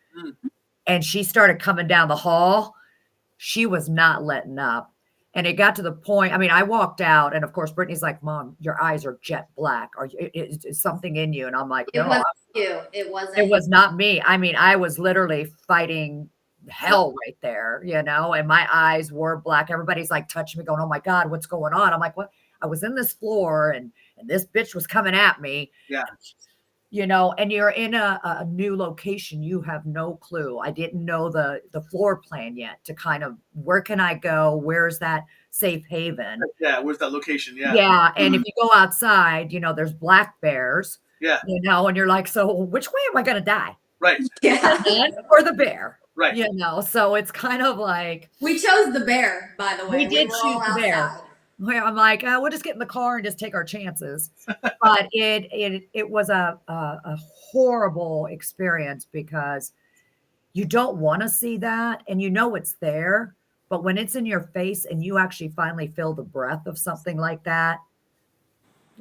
and she started coming down the hall, she was not letting up. And it got to the point, I mean, I walked out, and of course, Brittany's like, Mom, your eyes are jet black. Is something in you? And I'm like, no. It wasn't you. It wasn't. It was not me. I mean, I was literally fighting hell right there, and my eyes were black. Everybody's like touching me, going, oh my God, what's going on? I'm like, what? I was in this floor, and this bitch was coming at me. Yeah. And you're in a new location. You have no clue. I didn't know the floor plan yet to kind of, where can I go? Where's that safe haven? Yeah. Where's that location? Yeah. Yeah. And if you go outside, there's black bears. Yeah. And you're like, so which way am I going to die? Right. Yeah. Or the bear. Right. So it's kind of like. We chose the bear, by the way. We did choose the bear. I'm like, we'll just get in the car and just take our chances. But it was a horrible experience because you don't want to see that, and it's there. But when it's in your face and you actually finally feel the breath of something like that,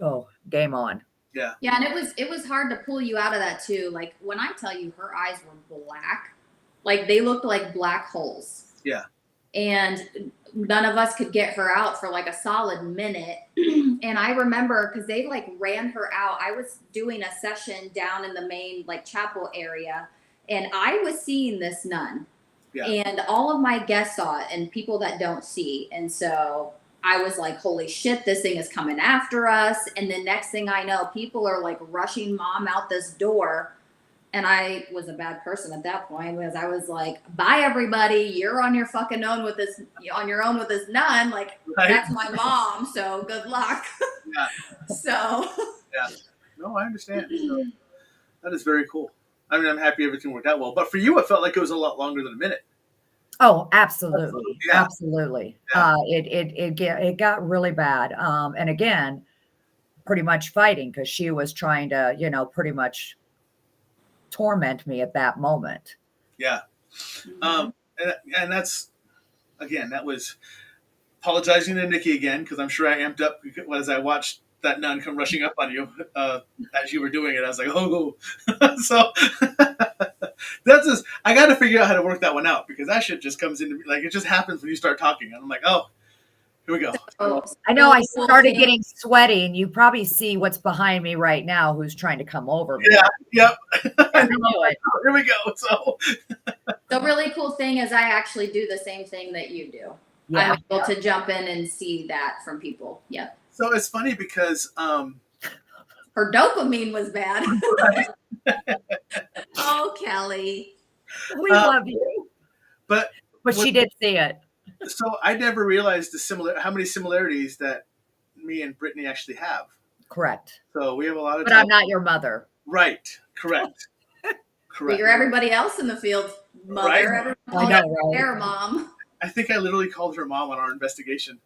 oh, game on. Yeah. Yeah, and it was hard to pull you out of that too. Like when I tell you her eyes were black, like they looked like black holes. Yeah. And none of us could get her out for like a solid minute. And I remember because they like ran her out. I was doing a session down in the main like chapel area, and I was seeing this nun. Yeah. And all of my guests saw it, and people that don't see. And so I was like, holy shit, this thing is coming after us. And the next thing I know, people are like rushing mom out this door. And I was a bad person at that point because I was like, bye everybody. You're on your fucking own with this, on your own with this nun. Like, Right. That's my mom. So good luck. Yeah. So. Yeah. No, I understand. So, that is very cool. I mean, I'm happy everything worked out well. But for you, it felt like it was a lot longer than a minute. Oh, absolutely. Yeah. Absolutely. Yeah. It got really bad. And again, pretty much fighting because she was trying to, pretty much torment me at that moment. Yeah. And that's, again, that was apologizing to Nikki again, because I'm sure I amped up as I watched that nun come rushing up on you as you were doing it. I was like, oh. So that's just, I got to figure out how to work that one out, because that shit just comes into, like, it just happens when you start talking. And I'm like, oh, here we go. I know I started getting sweaty, and you probably see what's behind me right now who's trying to come over me. Yeah, yep. I know it. Here we go. So the really cool thing is I actually do the same thing that you do. Yeah. I'm able to jump in and see that from people. Yep. So it's funny because her dopamine was bad. Oh, Kelly. We love you. But she did see it. So I never realized how many similarities that me and Brittney actually have. Correct. So we have a lot of. But I'm not your mother. Right. Correct. But you're everybody else in the field, mother. Right. I know, right? Their mom. I think I literally called her mom on our investigation.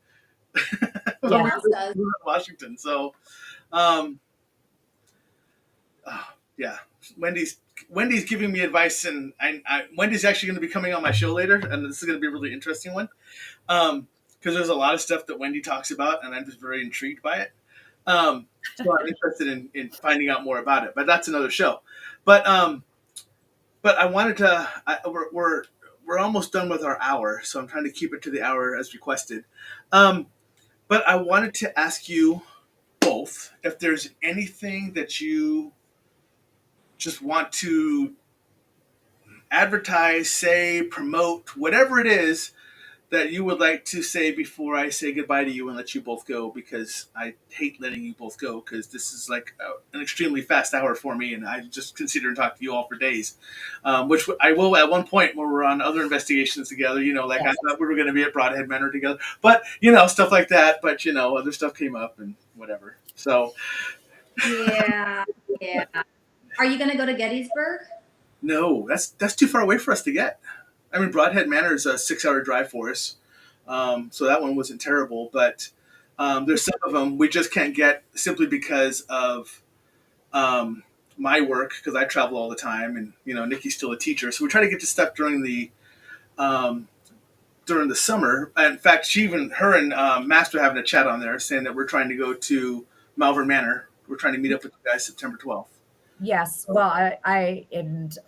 Yeah. In Washington. So, yeah. Wendy's giving me advice, and Wendy's actually going to be coming on my show later, and this is going to be a really interesting one, because there's a lot of stuff that Wendy talks about, and I'm just very intrigued by it. So I'm interested in finding out more about it, but that's another show. But I wanted to. We're almost done with our hour, so I'm trying to keep it to the hour as requested. But I wanted to ask you both if there's anything that you just want to advertise, say, promote, whatever it is that you would like to say before I say goodbye to you and let you both go, because I hate letting you both go, because this is like an extremely fast hour for me, and I just consider and talk to you all for days, which I will at one point when we're on other investigations together, like yes. I thought we were going to be at Broadhead Manor together, but stuff like that, but other stuff came up and whatever. So yeah. Are you going to go to Gettysburg? No, that's too far away for us to get. I mean, Broadhead Manor is a 6-hour drive for us, so that one wasn't terrible. But there's some of them we just can't get simply because of my work, because I travel all the time, and Nikki's still a teacher, so we try to get to stuff during the summer. In fact, her and Master having a chat on there, saying that we're trying to go to Malvern Manor. We're trying to meet up with you guys September 12th. Yes. Well, I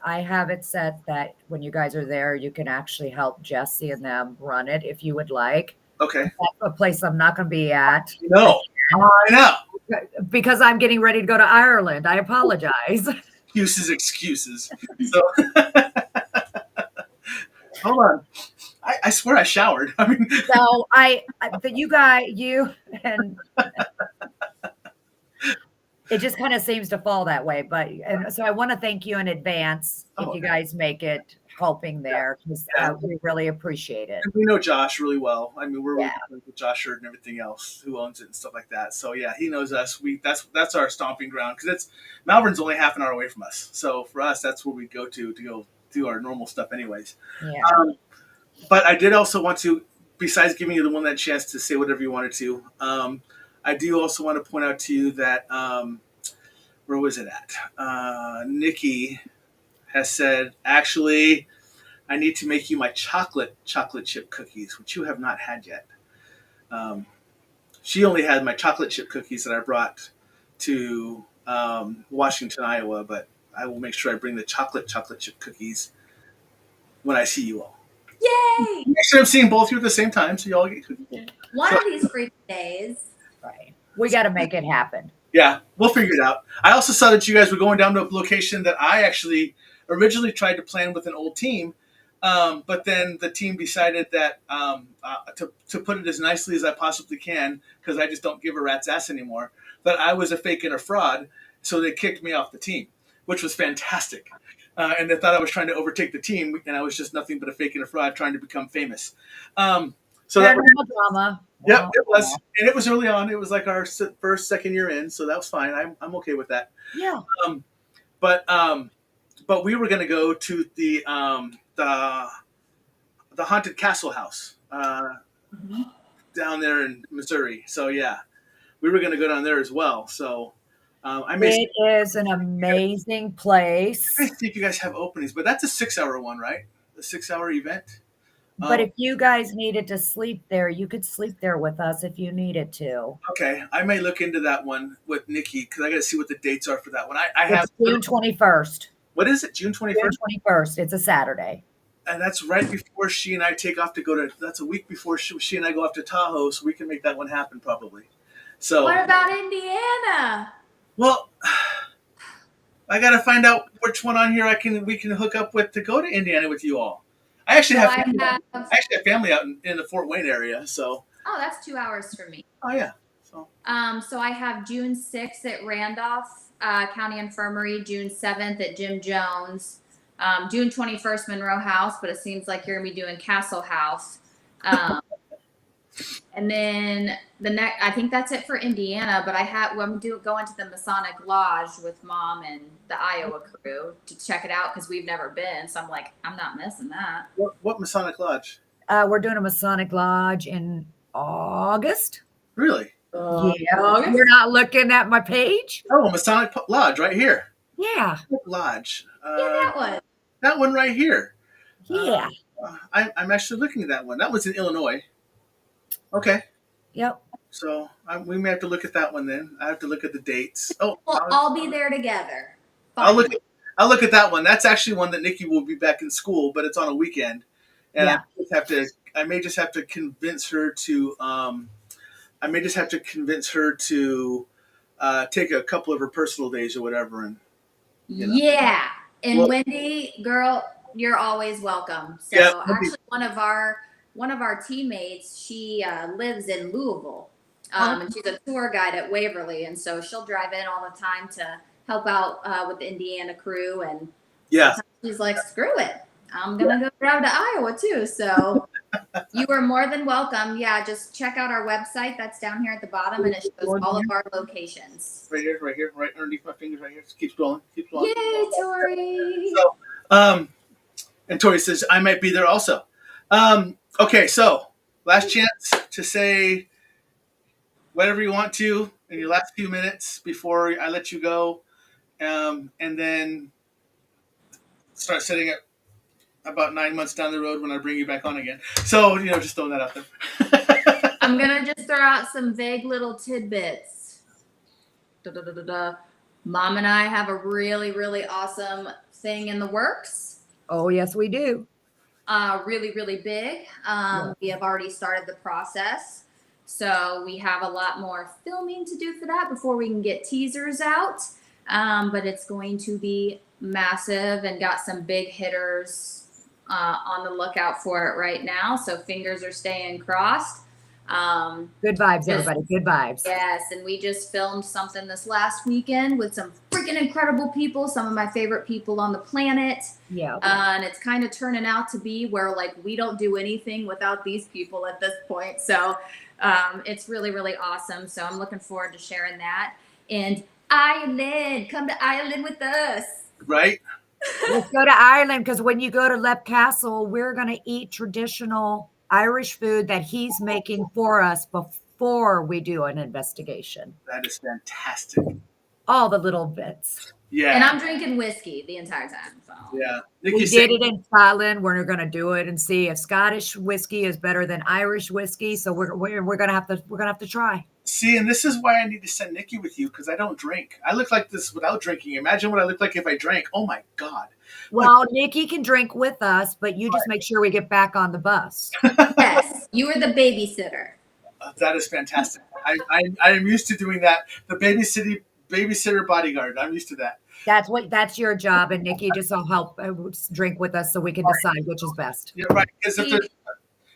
have it set that when you guys are there, you can actually help Jesse and them run it if you would like. Okay. That's a place I'm not going to be at. No, I know. Because I'm getting ready to go to Ireland. I apologize. Excuses. So, hold on. I swear I showered. I mean, so you and it just kind of seems to fall that way. And so I want to thank you in advance if you guys make it helping there, because we really appreciate it. And we know Josh really well. I mean, we're with Josh Hurd and everything else, who owns it and stuff like that. So yeah, he knows us. That's our stomping ground, because Malvern's only half an hour away from us. So for us, that's where we go to do our normal stuff anyways. Yeah. But I did also want to, besides giving you the one that chance to say whatever you wanted to, I do also want to point out to you that, where was it at? Nikki has said, actually, I need to make you my chocolate chip cookies, which you have not had yet. She only had my chocolate chip cookies that I brought to Washington, Iowa, but I will make sure I bring the chocolate chip cookies when I see you all. Yay! Make sure I'm seeing both of you at the same time, so you all get cookies. One of these freaking days. Right. We got to make it happen. Yeah, we'll figure it out. I also saw that you guys were going down to a location that I actually originally tried to plan with an old team, but then the team decided that to put it as nicely as I possibly can, because I just don't give a rat's ass anymore, that I was a fake and a fraud, so they kicked me off the team, which was fantastic. And they thought I was trying to overtake the team, and I was just nothing but a fake and a fraud trying to become famous. So that Paranormal drama. Yep, Wow. it was, and it was early on. It was like our second year in, so that was fine. I'm okay with that. Yeah. But we were going to go to the haunted castle house down there in Missouri. So yeah, we were going to go down there as well. So It is an amazing place. I may see if you guys have openings, but that's a 6-hour one, right? A 6-hour event. But if you guys needed to sleep there, you could sleep there with us if you needed to. Okay, I may look into that one with Nikki, because I got to see what the dates are for that one. I have June 21st. What is it? June 21st? June 21st. It's a Saturday. And that's right before she and I take off to go to. That's a week before she and I go off to Tahoe, so we can make that one happen probably. So. What about Indiana? Well, I got to find out which one on here we can hook up with to go to Indiana with you all. I actually have family out in the Fort Wayne area, so. Oh, that's 2 hours for me. Oh yeah. So I have June 6th at Randolph County Infirmary, June 7th at Jim Jones, June 21st Monroe House, but it seems like you're gonna be doing Castle House, and then the next. I think that's it for Indiana. But I'm going to the Masonic Lodge with Mom and the Iowa crew to check it out because we've never been. So I'm like, I'm not missing that. What Masonic Lodge? We're doing a Masonic Lodge in August. Really? Yeah. You're not looking at my page? Oh, Masonic Lodge right here. Yeah. Lodge. That one. That one right here. Yeah. I'm actually looking at that one. That one's in Illinois. Okay. Yep. So we may have to look at that one then. I have to look at the dates. Oh, well, I'll be there together. I'll look at that one. That's actually one that Nikki will be back in school, but it's on a weekend, and I may just have to convince her to. Take a couple of her personal days or whatever, and. Yeah, and Wendy, girl, you're always welcome. So actually, one of our teammates, she lives in Louisville, and she's a tour guide at Waverly, and so she'll drive in all the time to help out with the Indiana crew, and she's like, screw it, I'm gonna go down to Iowa too. So you are more than welcome. Yeah, just check out our website. That's down here at the bottom, and it shows all of our locations. Right here, right underneath my fingers, right here. Just keep scrolling. Yay, Tori! So, and Tori says I might be there also. Okay, so last chance to say whatever you want to in your last few minutes before I let you go, and then start setting it about 9 months down the road when I bring you back on again. So, just throwing that out there. I'm going to just throw out some vague little tidbits. Mom and I have a really, really awesome thing in the works. Oh, yes, we do. Really, really big. We have already started the process. So we have a lot more filming to do for that before we can get teasers out. But it's going to be massive and got some big hitters on the lookout for it right now. So fingers are staying crossed. Good vibes, everybody. Good vibes. Yes, and we just filmed something this last weekend with some freaking incredible people, some of my favorite people on the planet. Yeah. And it's kind of turning out to be where we don't do anything without these people at this point. So it's really, really awesome. So I'm looking forward to sharing that. And Ireland, come to Ireland with us. Right. Let's go to Ireland, because when you go to Lep Castle, we're going to eat traditional Irish food that he's making for us before we do an investigation. That is fantastic. All the little bits. Yeah. And I'm drinking whiskey the entire time. So. Yeah. We did it in Scotland. We're going to do it and see if Scottish whiskey is better than Irish whiskey. So we're going to have to try. See, and this is why I need to send Nikki with you, because I don't drink. I look like this without drinking. Imagine what I look like if I drank. Oh my God. Well, Nikki can drink with us, but you just make sure we get back on the bus. Yes, you were the babysitter. That is fantastic. I am used to doing that. The babysitter bodyguard. I'm used to that. That's your job, and Nikki just will help drink with us so we can decide which is best. Yeah, right. Because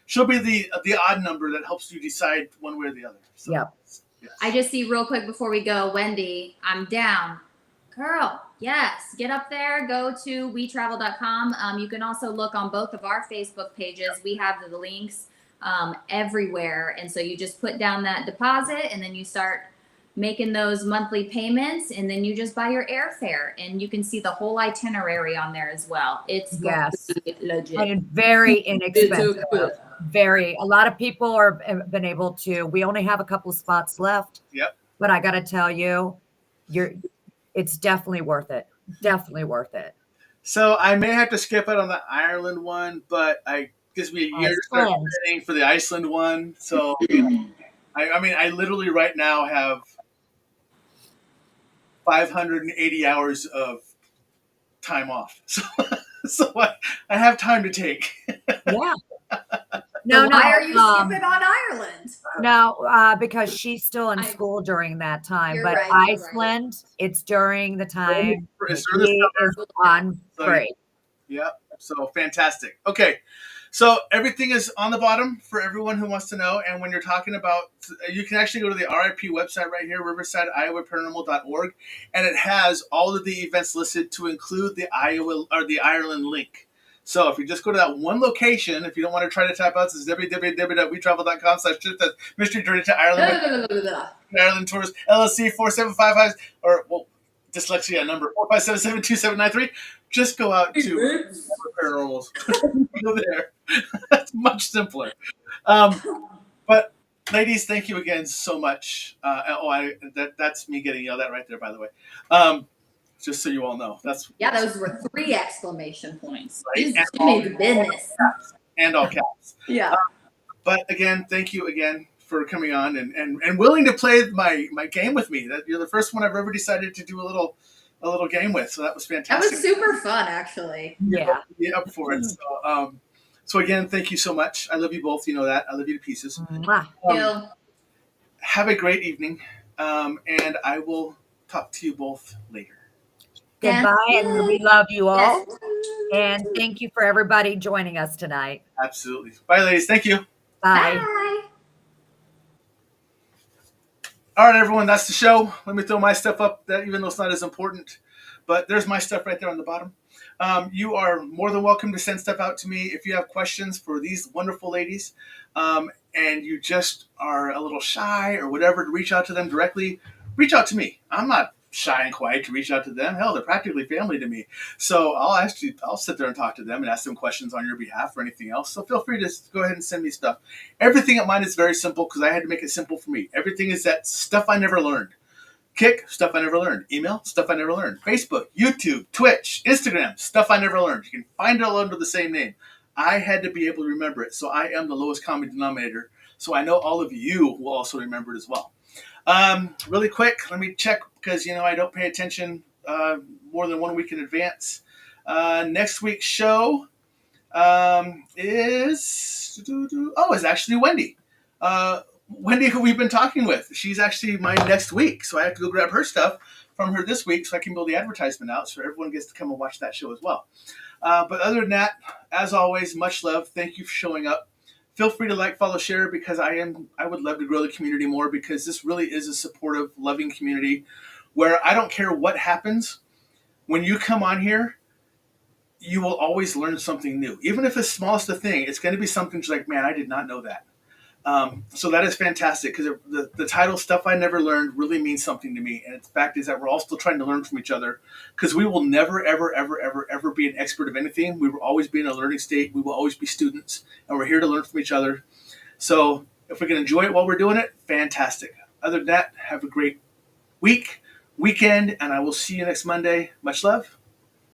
she'll be the odd number that helps you decide one way or the other. So, Yep. Yes. I just see real quick before we go, Wendy, I'm down. Girl, yes, get up there, go to wetravel.com. You can also look on both of our Facebook pages. We have the links everywhere. And so you just put down that deposit and then you start making those monthly payments, and then you just buy your airfare, and you can see the whole itinerary on there as well. It's legit. And very inexpensive. A lot of people have been able to. We only have a couple spots left. Yep. But I got to tell you, it's definitely worth it. Definitely worth it. So I may have to skip out on the Ireland one, but it gives me a year to start planning for the Iceland one. So I literally right now have 580 hours of time off. So I have time to take. Yeah. No, why are you skipping on Ireland? No, because she's still in school during that time. But right, Iceland, it's during the time It's he is on break. Yep. So fantastic. Okay. So everything is on the bottom for everyone who wants to know. And when you're talking about, you can actually go to the RIP website right here, Riverside Iowa Paranormal.org, and it has all of the events listed to include the Ireland link. So if you just go to that one location, if you don't want to try to type out, it's www.wetravel.com/mystery journey to Ireland. Ireland Tours LLC 4755, or dyslexia number 45772793. Just go out to Paranormals. Go there. That's much simpler. But ladies, thank you again so much. That's me getting yelled at right there, by the way. Just so you all know, those were 3 exclamation points. Right? You made the business. And all caps. Yeah. But again, thank you again for coming on and willing to play my game with me. That you're the first one I've ever decided to do a little game with. So that was fantastic. That was super fun, actually. Yeah. Yeah, up for it. So again, thank you so much. I love you both. You know that. I love you to pieces. Have a great evening. And I will talk to you both later. Goodbye, and we love you all. And thank you for everybody joining us tonight. Absolutely. Bye, ladies. Thank you. Bye. Bye. All right, everyone. That's the show. Let me throw my stuff up, that even though it's not as important. But there's my stuff right there on the bottom. You are more than welcome to send stuff out to me if you have questions for these wonderful ladies, and you just are a little shy or whatever to reach out to them directly. Reach out to me. I'm not shy and quiet to reach out to them. Hell, they're practically family to me. So I'll sit there and talk to them and ask them questions on your behalf or anything else. So feel free to go ahead and send me stuff. Everything at mine is very simple because I had to make it simple for me. Everything is that stuff I never learned. Kick, stuff I never learned. Email, stuff I never learned. Facebook, YouTube, Twitch, Instagram, stuff I never learned. You can find it all under the same name. I had to be able to remember it. So I am the lowest common denominator. So I know all of you will also remember it as well. Really quick, let me check because, I don't pay attention more than 1 week in advance. Next week's show is actually Wendy. Wendy, who we've been talking with. She's actually mine next week. So I have to go grab her stuff from her this week so I can build the advertisement out so everyone gets to come and watch that show as well. But other than that, as always, much love. Thank you for showing up. Feel free to like, follow, share because I would love to grow the community more because this really is a supportive, loving community where I don't care what happens. When you come on here, you will always learn something new. Even if it's the smallest of thing, it's going to be something like, man, I did not know that. So that is fantastic because the title Stuff I Never Learned really means something to me. And the fact is that we're all still trying to learn from each other because we will never, ever, ever, ever, ever be an expert of anything. We will always be in a learning state. We will always be students and we're here to learn from each other. So if we can enjoy it while we're doing it, fantastic. Other than that, have a great weekend, and I will see you next Monday. Much love.